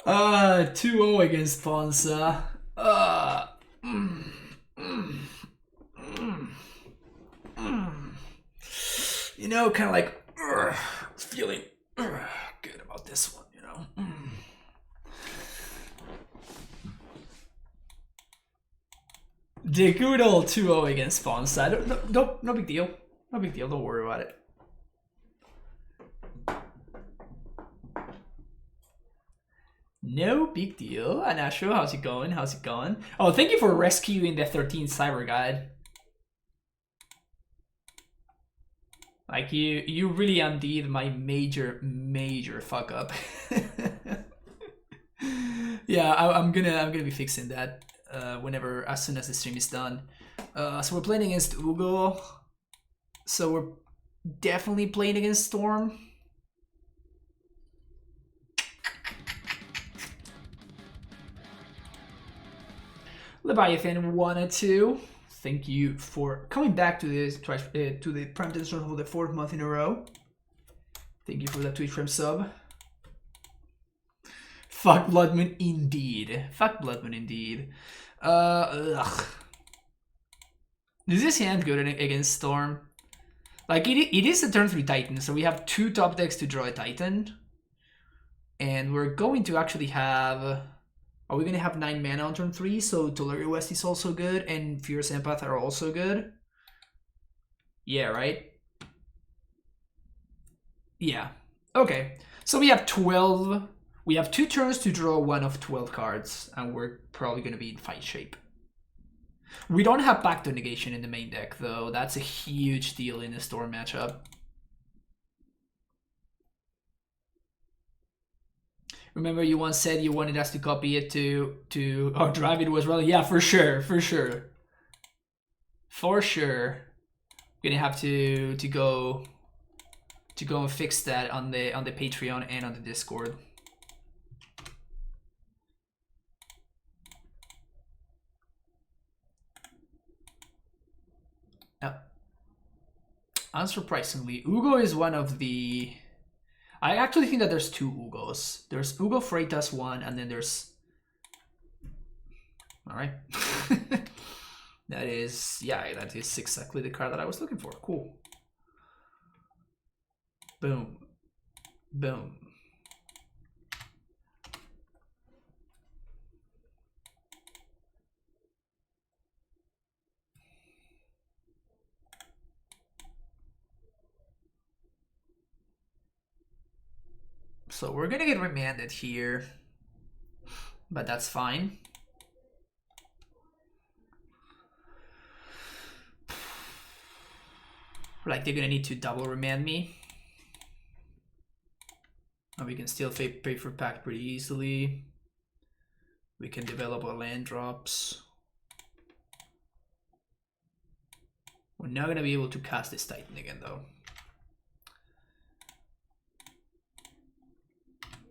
2-0 against Ponza. You know, kind of like feeling good about this one, you know. The good old 2-0 against Ponza. No big deal. No big deal. Don't worry about it. No big deal. Anasho, how's it going? How's it going? Oh, thank you for rescuing the 13th Cyber Guide. Like, you really undid my major fuck up. Yeah, I'm gonna be fixing that as soon as the stream is done. So we're playing against Ugo. So we're definitely playing against Storm. Leviathan 1-2. Thank you for coming back to this to the Prime Tension for the 4th month in a row. Thank you for that Twitch Prime sub. Fuck Bloodmoon indeed. Fuck Bloodmoon indeed. Ugh. Is this hand good against Storm? Like, it is a turn 3 Titan, so we have 2 top decks to draw a Titan. And we're going to actually have... Are we going to have 9 mana on turn 3? So Tolari West is also good, and Fierce Empath are also good. Yeah, right? Yeah. Okay. So we have 12. We have 2 turns to draw 1 of 12 cards, and we're probably going to be in fight shape. We don't have Pacto Negation in the main deck, though. That's a huge deal in the Storm matchup. Remember, you once said you wanted us to copy it to or drive it as well. Yeah, for sure. We're gonna have to go and fix that on the Patreon and on the Discord. Unsurprisingly, Ugo is one of the... I actually think that there's 2 Ugos. There's Ugo Freitas 1, and then there's... Alright. That is exactly the card that I was looking for. Cool. Boom. Boom. So we're gonna get remanded here, but that's fine. Like, they're gonna need to double remand me. And we can still pay for pact pretty easily. We can develop our land drops. We're not gonna be able to cast this Titan again, though.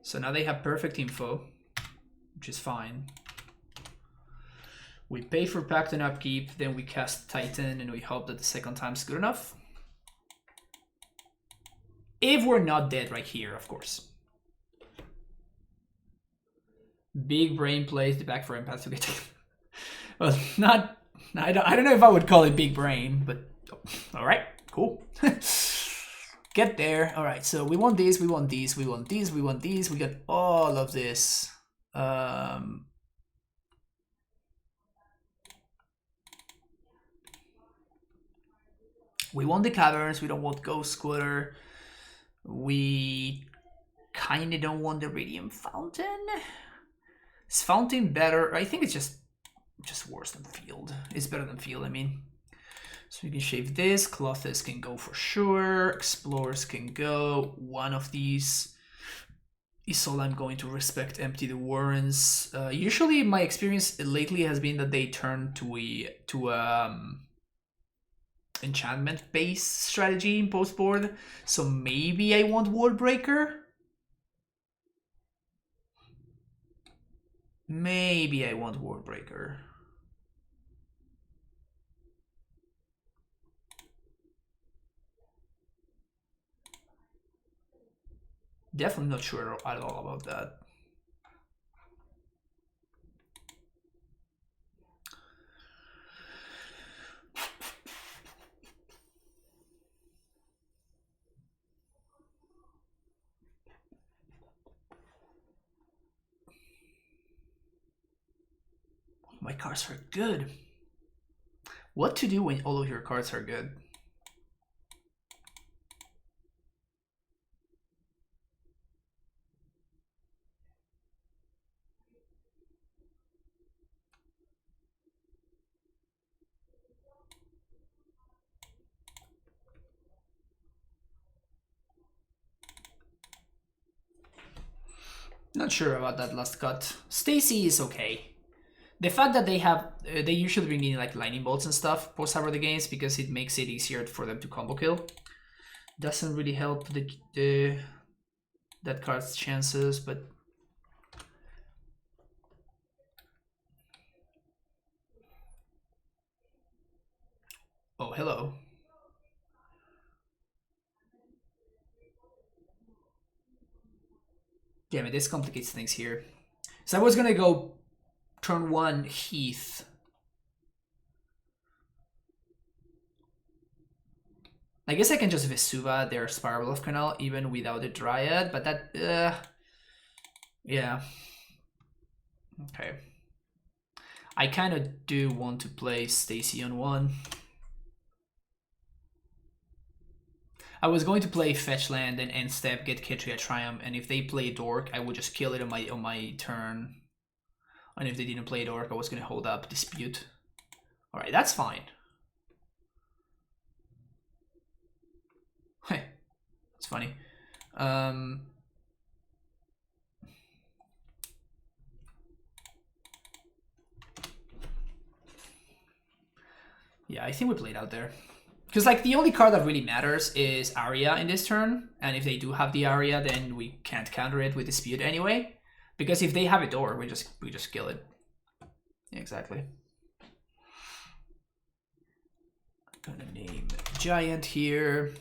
So now they have perfect info, which is fine. We pay for Pact and Upkeep, then we cast Titan, and we hope that the second time's good enough. If we're not dead right here, of course. Big brain plays the back for Empath to get... Well, not... I don't know if I would call it big brain, but... Alright, cool. Get there. All right, so we want these, we want these, we want these, we want these. We got all of this. We want the caverns. We don't want Ghost Squatter. We kind of don't want the Radiant Fountain. Is Fountain better? I think it's just worse than Field. It's better than Field, I mean. So we can shave this. Clothes can go for sure. Explorers can go. One of these. is all I'm going to respect empty the warrens. Usually my experience lately has been that they turn to enchantment based strategy in post board. So maybe I want Wardbreaker. Maybe I want Wardbreaker. Definitely not sure at all about that. My cards are good. What to do when all of your cards are good? Not sure about that last cut. Stacy is okay. The fact that they usually bring in like lightning bolts and stuff post Harbor the games because it makes it easier for them to combo kill. Doesn't really help that card's chances, but oh, hello. Damn it, this complicates things here. So I was gonna go turn 1 Heath. I guess I can just Vesuva their Spiral of Canal even without the Dryad, but that, yeah. Okay. I kind of do want to play Stacy on 1. I was going to play Fetch Land and end step, get Ketria Triumph, and if they play Dork, I would just kill it on my turn. And if they didn't play Dork, I was going to hold up Dispute. Alright, that's fine. Hey, it's funny. Yeah, I think we played out there. Because like the only card that really matters is Aria in this turn, and if they do have the Aria, then we can't counter it with Dispute anyway. Because if they have a door, we just kill it. Yeah, exactly. I'm gonna name Giant here.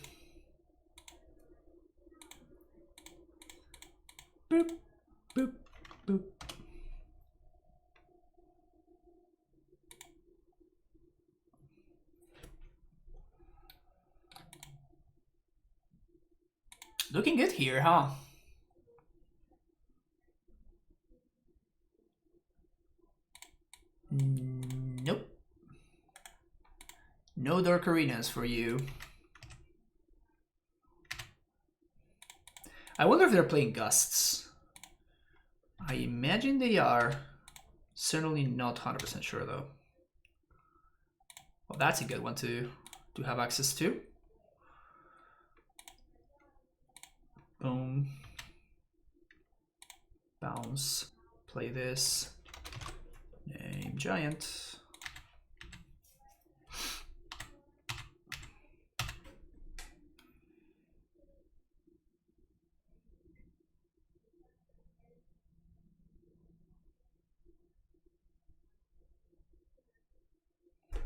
Boop, boop, boop. Looking good here, huh? Nope. No Dark Arenas for you. I wonder if they're playing Gusts. I imagine they are. Certainly not 100% sure though. Well, that's a good one to have access to. Boom. Bounce. Play this. Name Giant.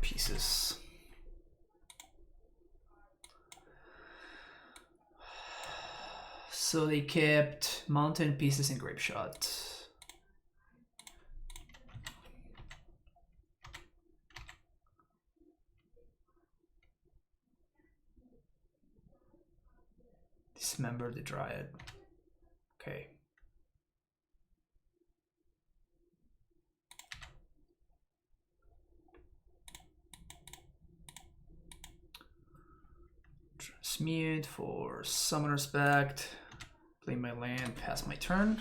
Pieces. So they kept Mountain Pieces and Grape Shot. Dismember the Dryad. Okay. Transmute for Summoner's Pact. Play my land, pass my turn.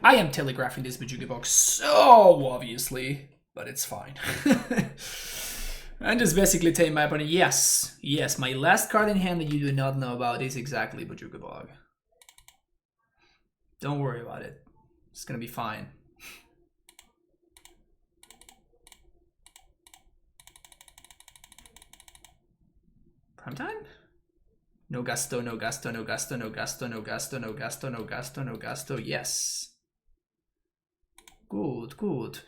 I am telegraphing this Bajuga box so obviously, but it's fine. And just basically telling my opponent, yes, my last card in hand that you do not know about is exactly Bajuga Bog. Don't worry about it. It's gonna be fine. Prime time? No gasto, no gasto, no gasto, no gasto, no gasto, no gasto, no gasto, no gasto. Yes. Good, good.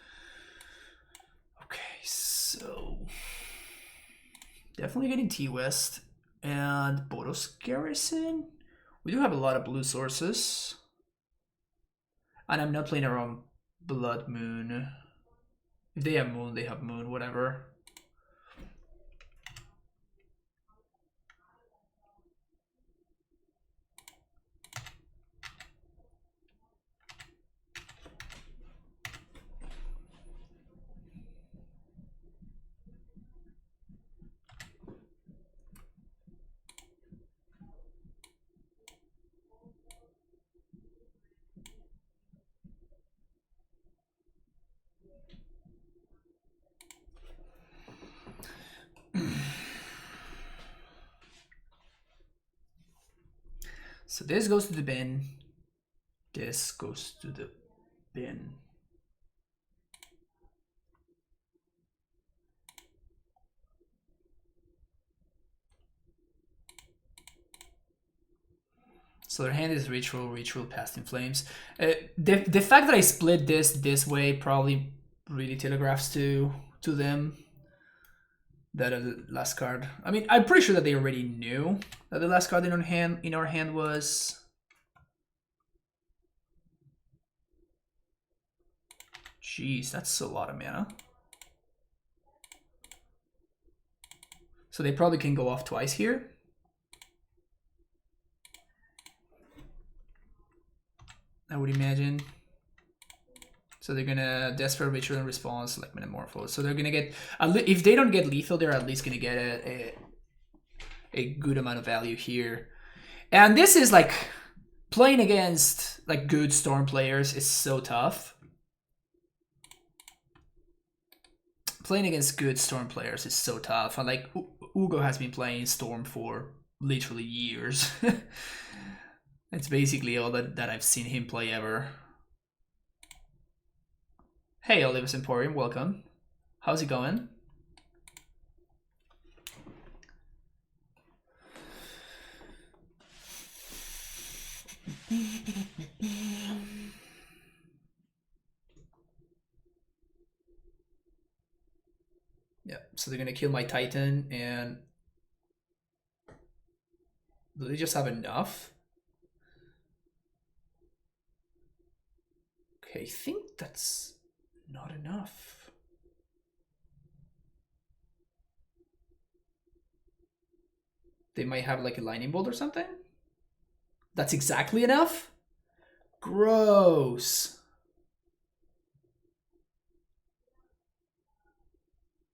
Okay, so definitely getting T-West and Boros Garrison. We do have a lot of blue sources. And I'm not playing around Blood Moon. If they have Moon, they have Moon, whatever. So this goes to the bin. This goes to the bin. So their hand is Ritual, Ritual, Past in Flames. The fact that I split this way probably really telegraphs to them that the last card. I mean, I'm pretty sure that they already knew that the last card in our hand was. Jeez, that's a lot of mana. So they probably can go off twice here. I would imagine. So they're gonna Desperate Ritual in response, like Metamorphose. So they're gonna get, if they don't get lethal, they're at least gonna get a good amount of value here. And this is like, playing against like good Storm players is so tough. Playing against good Storm players is so tough. And like, Ugo has been playing Storm for literally years. It's basically all that I've seen him play ever. Hey, Olive's Emporium, welcome. How's it going? Yeah, so they're gonna kill my Titan, and do they just have enough? Okay, I think that's not enough. They might have like a lightning bolt or something? That's exactly enough? Gross.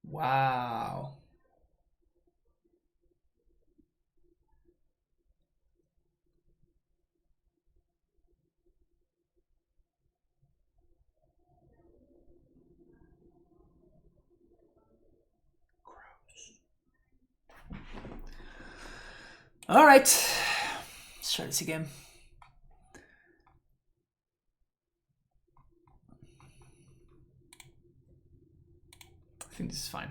Wow. All right, let's try this again. I think this is fine.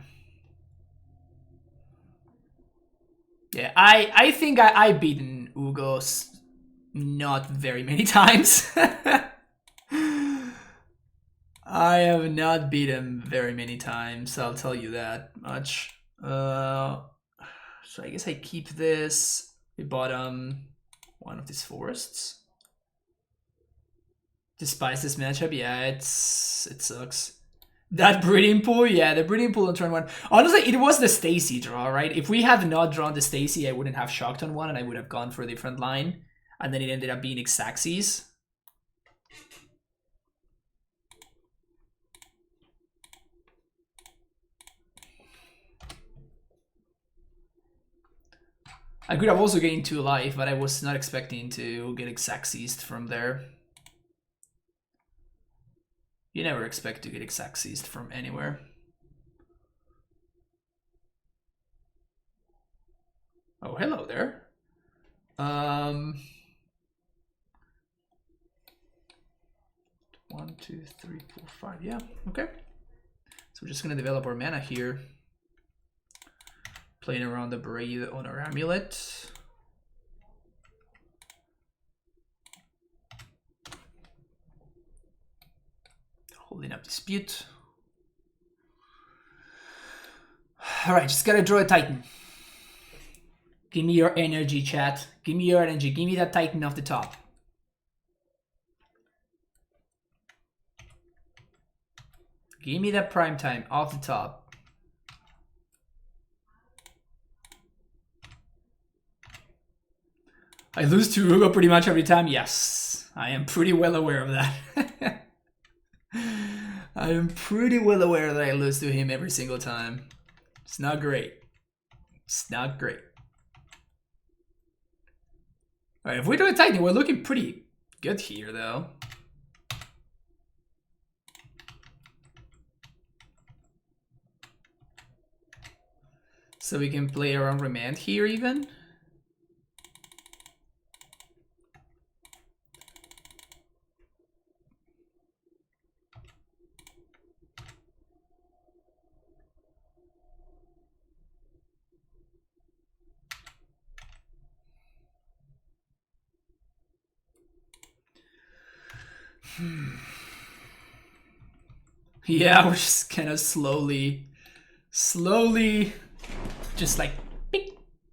Yeah, I think I've beaten Ugo's not very many times. I have not beat him very many times, I'll tell you that much. So I guess I keep this. We bottom one of these forests. Despise this matchup, yeah, it sucks. That breeding pool, yeah, the breeding pool on turn one. Honestly, it was the Stacy draw, right? If we had not drawn the Stacy, I wouldn't have shocked on one, and I would have gone for a different line. And then it ended up being Xaxes. I could have also gained 2 life, but I was not expecting to get Xaxes from there. You never expect to get Xaxes from anywhere. Oh, hello there. 1, 2, 3, 4, 5. Yeah, okay. So we're just gonna develop our mana here. Playing around the braid on our amulet. Holding up dispute. Alright, just gotta draw a Titan. Give me your energy, chat. Give me your energy. Give me that Titan off the top. Give me that prime time off the top. I lose to Ugo pretty much every time. Yes, I am pretty well aware of that. I am pretty well aware that I lose to him every single time. It's not great. It's not great. Alright, if we do a Titan, we're looking pretty good here, though. So we can play around Remand here, even. Yeah, we're just kind of slowly, just like, beep,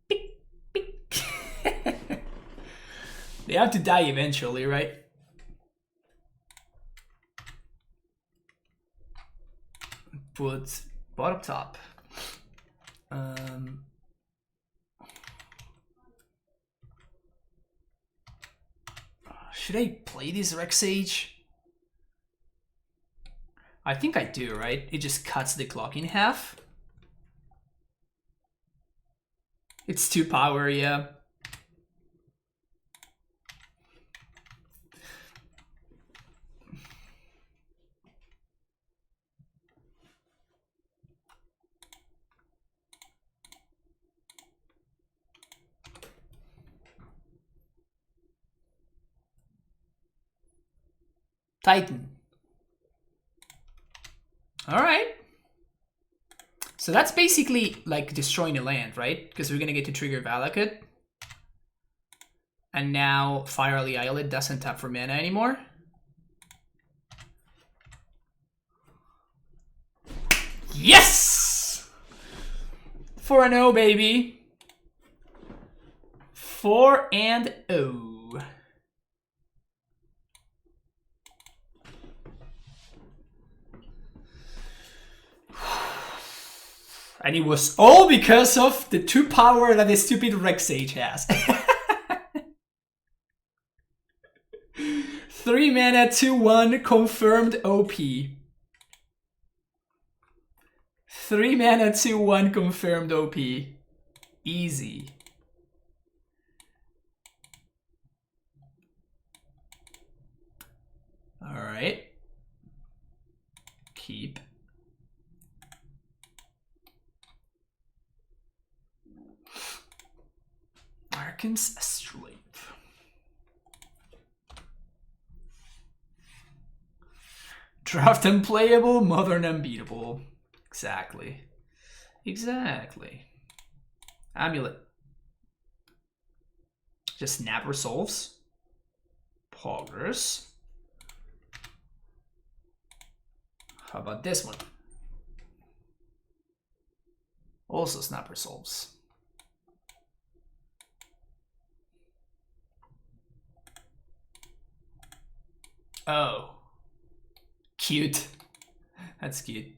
beep, beep. They have to die eventually, right? Put bottom top. Should I play this Rex Sage? I think I do, right? It just cuts the clock in half. It's 2 power, yeah. Titan. All right. So that's basically like destroying a land, right? Because we're gonna get to trigger Valakut. And now Firely Islet doesn't tap for mana anymore. Yes! 4-0, baby. 4-0. And it was all because of the 2 power that the stupid Rex Sage has. 3 mana, 2/1, confirmed OP. 3 mana, 2/1, confirmed OP. Easy. Alright. Keep. Arkan's Astrolabe. Draft unplayable, modern unbeatable. Exactly. Exactly. Amulet. Just snap resolves. Poggers. How about this one? Also snap resolves. Oh. Cute. That's cute.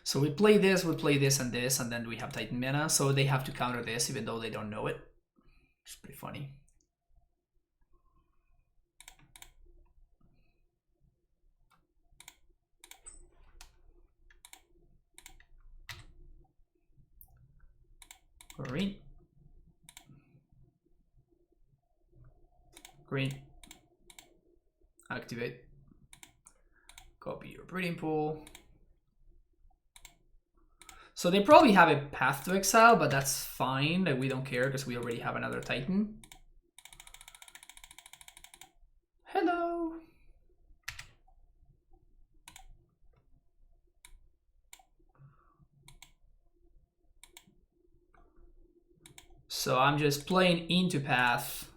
So we play this, and then we have Titan mana, so they have to counter this even though they don't know it. It's pretty funny. Green. Green. Activate. Copy your breeding pool. So they probably have a path to exile, but that's fine. Like, we don't care because we already have another Titan. So I'm just playing into path.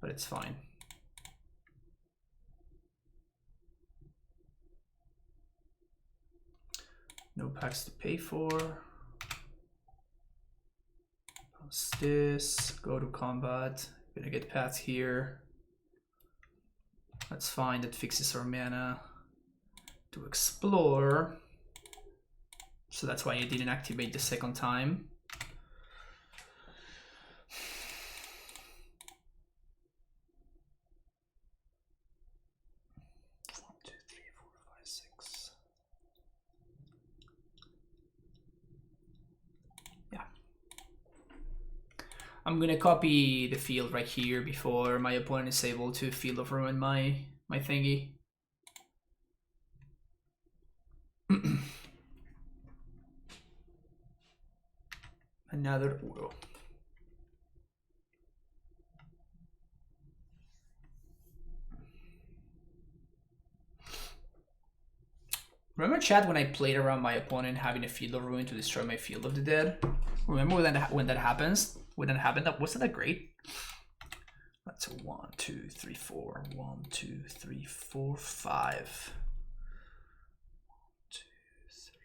But it's fine. No packs to pay for. Post this, go to combat. Gonna get paths here. That's fine, that fixes our mana to explore. So that's why you didn't activate the second time. I'm gonna copy the field right here before my opponent is able to Field of Ruin my thingy. Another Uro. Remember, chat, when I played around my opponent having a Field of Ruin to destroy my Field of the Dead? Remember when that happens? When that happened, wasn't that great? That's a 1, 2, 3, 4. 1, 2, 3, 4, 5. 2, 3,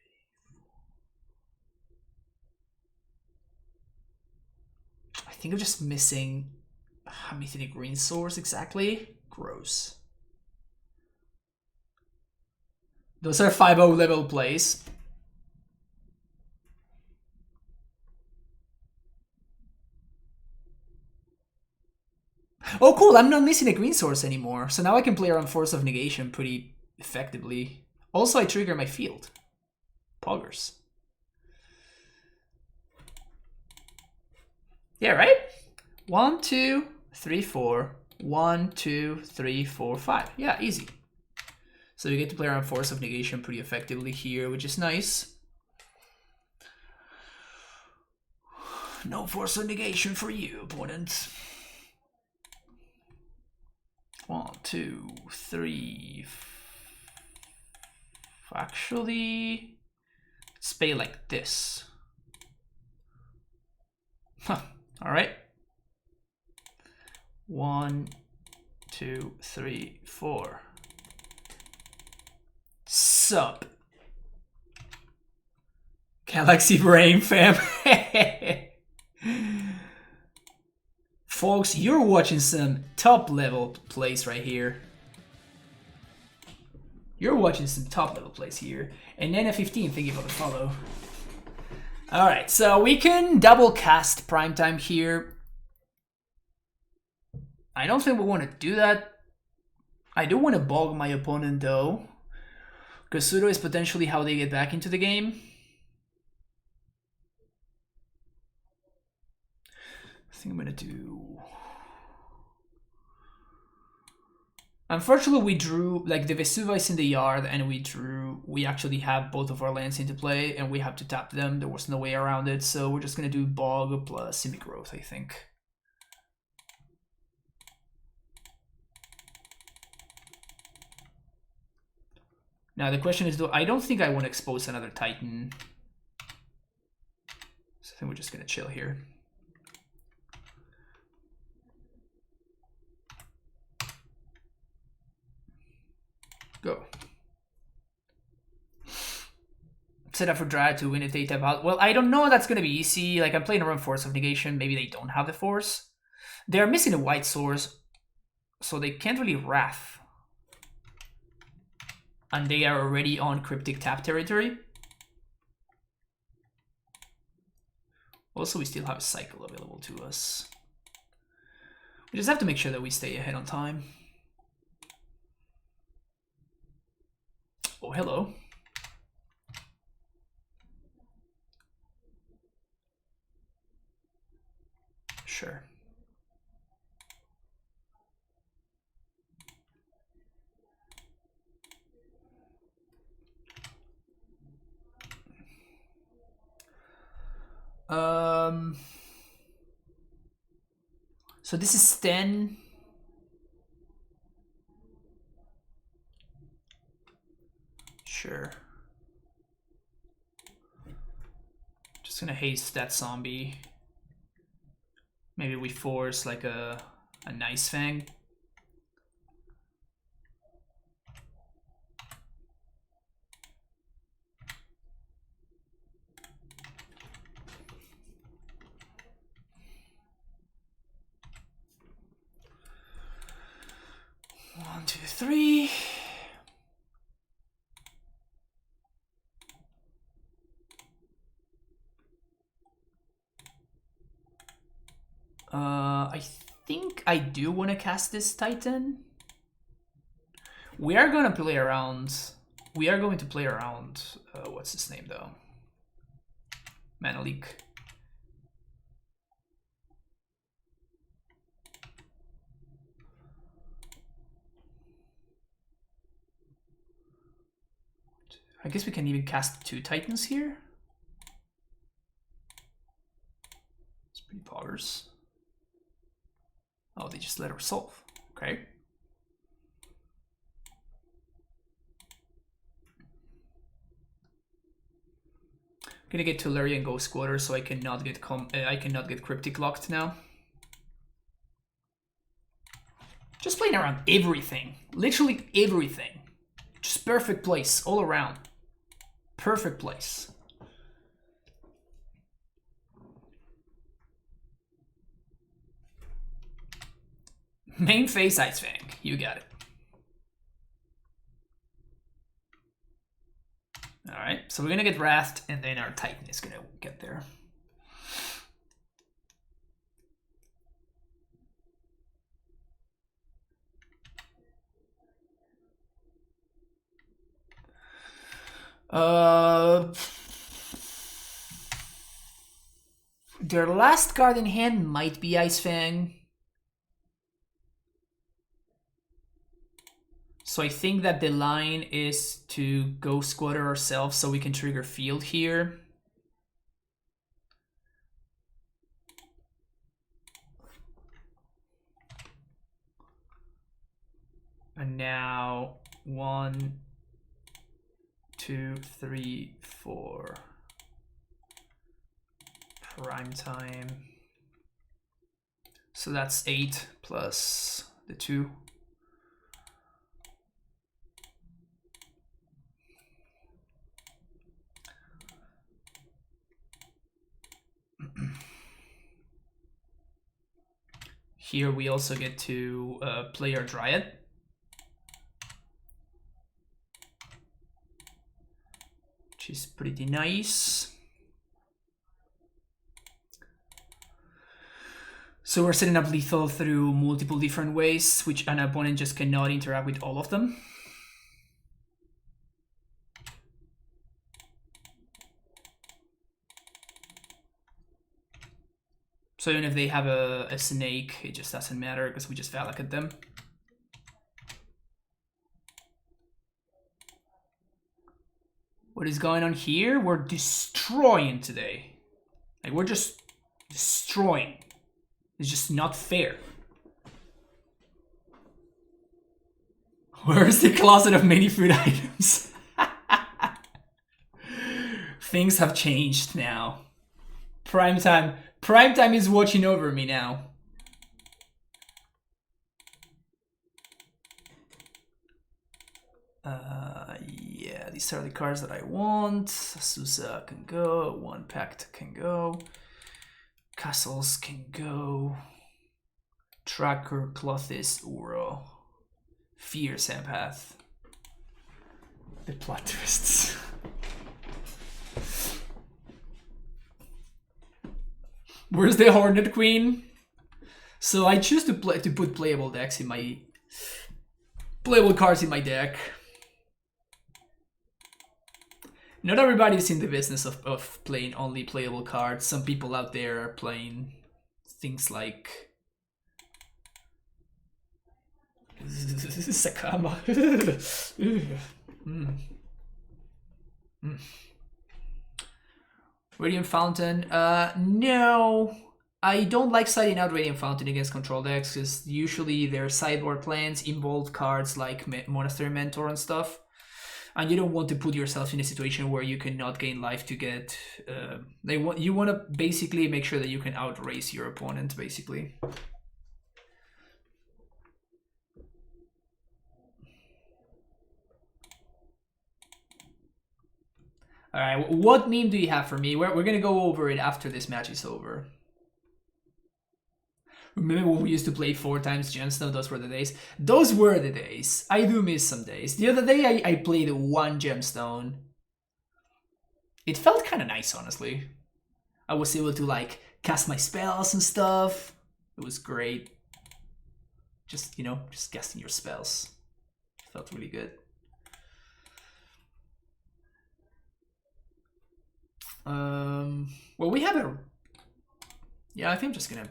4. I think I'm just missing how many green source exactly. Gross. Those are 5-0 level plays. Oh, cool. I'm not missing a green source anymore. So now I can play around Force of Negation pretty effectively. Also, I trigger my field. Poggers. Yeah, right? 1, 2, 3, 4. 1, 2, 3, 4, 5. Yeah, easy. So you get to play around Force of Negation pretty effectively here, which is nice. No Force of Negation for you, opponent. 1, 2, 3. Actually, let's play like this. Huh. All right. 1, 2, 3, 4. Sup? Galaxy Brain fam. Folks, you're watching some top level plays right here. You're watching some top level plays here. And Nana15, thank you for the follow. Alright, so we can double cast Primetime here. I don't think we want to do that. I do want to bog my opponent though, because Pseudo is potentially how they get back into the game. I think I'm gonna do... Unfortunately, we drew, like, the Vesuvius in the yard, and we actually have both of our lands into play, and we have to tap them. There was no way around it, so we're just gonna do Bog plus Simic Growth, I think. Now, the question is, though, I don't think I want to expose another Titan. So I think we're just gonna chill here. Go. Set up for Dryad to win if they tap out. Well, I don't know that's going to be easy. Like, I'm playing around Force of Negation. Maybe they don't have the Force. They're missing a white source, so they can't really Wrath. And they are already on Cryptic Tap territory. Also, we still have a Cycle available to us. We just have to make sure that we stay ahead on time. Oh, hello. Sure. So this is 10. Sure. Just gonna haste that zombie. Maybe we force like a nice fang. One, two, three. I think I do want to cast this Titan. We are going to play around. We are going to play around. What's his name though? Manalik. I guess we can even cast 2 Titans here. It's pretty poggers. Oh, they just let her solve. Okay. I'm gonna get Tolarian Ghost Squatter so I cannot get Cryptic locked now. Just playing around everything. Literally everything. Just perfect place all around. Perfect place. Main phase Ice Fang. You got it. Alright, so we're gonna get Wrathed and then our Titan is gonna get there. Their last card in hand might be Ice Fang. So I think that the line is to go Squatter ourselves so we can trigger Field here. And now 1, 2, 3, 4. Prime time. So that's 8 plus the 2. Here we also get to play our Dryad. Which is pretty nice. So we're setting up lethal through multiple different ways, which an opponent just cannot interact with all of them. So even if they have a snake, it just doesn't matter because we just Valak at them. What is going on here? We're destroying today. Like, we're just destroying. It's just not fair. Where's the closet of many food items? Things have changed now. Primetime is watching over me now. Yeah, these are the cards that I want. Azusa can go. One Pact can go. Castles can go. Tracker, Clothis, Uro. Fierce Empath. The plot twists. Where's the Hornet Queen? So I choose to put playable decks in my playable cards in my deck. Not everybody's in the business of playing only playable cards. Some people out there are playing things like Sakama. Radiant Fountain. No. I don't like siding out Radiant Fountain against control decks because usually their sideboard plans involve cards like Monastery Mentor and stuff. And you don't want to put yourself in a situation where you cannot gain life to get. You want to basically make sure that you can outrace your opponent, basically. All right, what meme do you have for me? We're gonna go over it after this match is over. Remember when we used to play 4 times gemstone? Those were the days. Those were the days. I do miss some days. The other day I played 1 gemstone. It felt kind of nice, honestly. I was able to like cast my spells and stuff. It was great. Just, you know, just casting your spells. Felt really good. Well, we have a... Yeah, I think I'm just gonna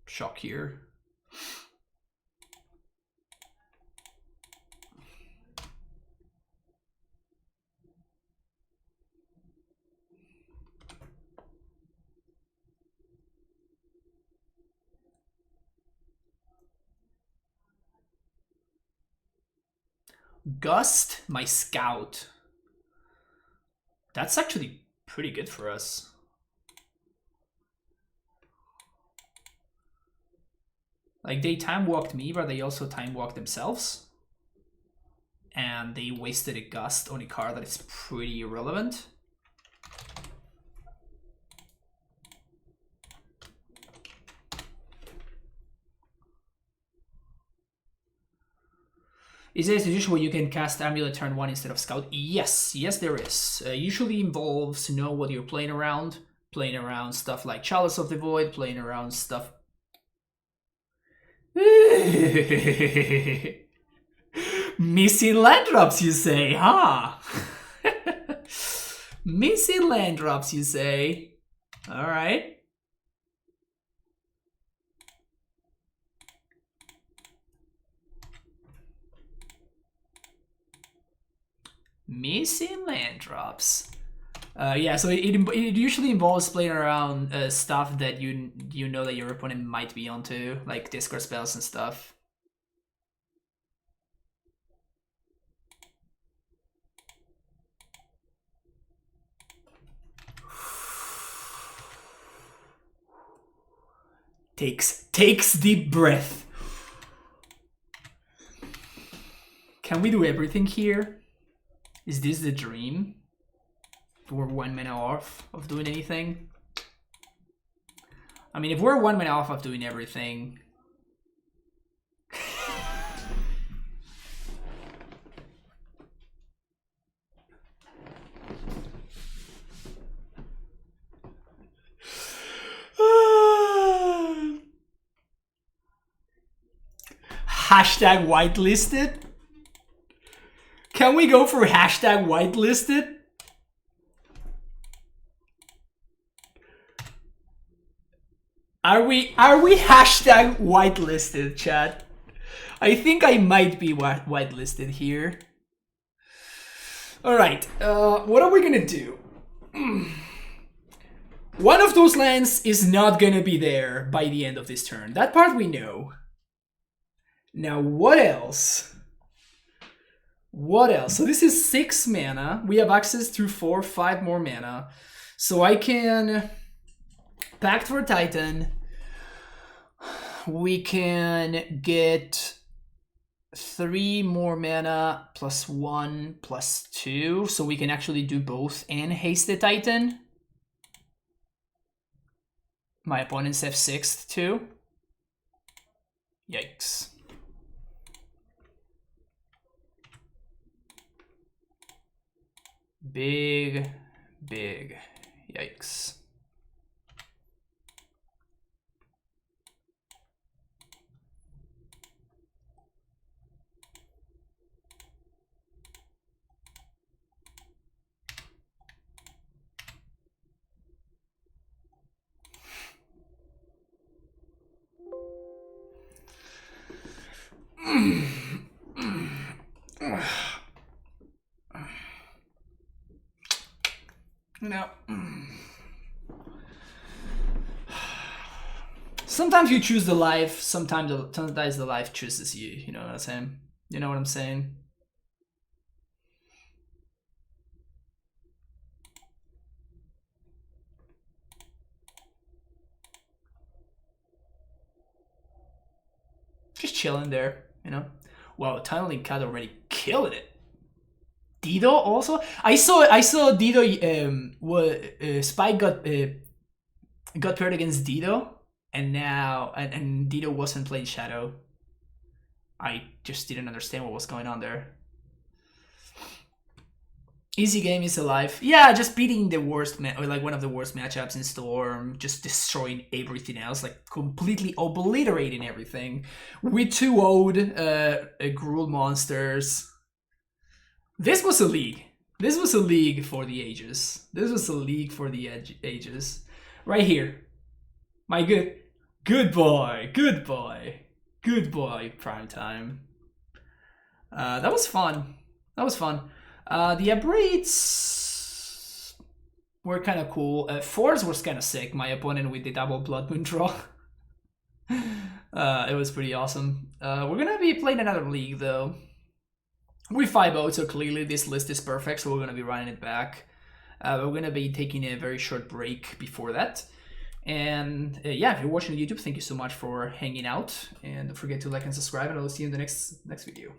shock here. Gust, my scout. That's actually pretty good for us. Like, they time walked me, but they also time walked themselves. And they wasted a gust on a card that is pretty irrelevant. Is there a situation where you can cast AmuLIT turn 1 instead of Scout? Yes, yes there is. Usually involves know what you're playing around stuff like Chalice of the Void, playing around stuff... Missing land drops, you say, huh? Missing land drops, you say. Alright. Missing land drops. Yeah, so it usually involves playing around stuff that you know that your opponent might be onto, like discard spells and stuff. Takes deep breath. Can we do everything here? Is this the dream? We're 1 mana off of doing anything? I mean, if we're 1 mana off of doing everything... Hashtag whitelisted? Can we go for hashtag whitelisted? Are we hashtag whitelisted, chat? I think I might be whitelisted here. Alright, what are we gonna do? One of those lands is not gonna be there by the end of this turn. That part we know. Now, what else? What else? So this is 6 mana. We have access to 4, 5 more mana. So I can Pact for Titan. We can get 3 more mana plus 1 plus 2. So we can actually do both and haste the Titan. My opponent's F6 too. Yikes. Big yikes. No. Sometimes you choose the life, sometimes the life chooses you. You know what I'm saying? You know what I'm saying? just chilling there, you know. Wow, Tunneling Cat already killing it. Dido also. I saw Dido. Spike got paired against Dido, and now and Dido wasn't playing Shadow. I just didn't understand what was going on there. Easy game is alive. Yeah, just beating the worst, or like one of the worst matchups in Storm, just destroying everything else, like completely obliterating everything. We 2-0'd Gruul monsters. This was a league. This was a league for the ages. This was a league for the ages. Right here. My good boy, Primetime. That was fun. The upgrades were kind of cool. Force was kind of sick. My opponent with the double Blood Moon draw. It was pretty awesome. We're gonna be playing another league though. We're 5-0, so clearly this list is perfect, so we're gonna be running it back. We're gonna be taking a very short break before that. And yeah, if you're watching on YouTube, thank you so much for hanging out. And don't forget to like and subscribe, and I'll see you in the next video.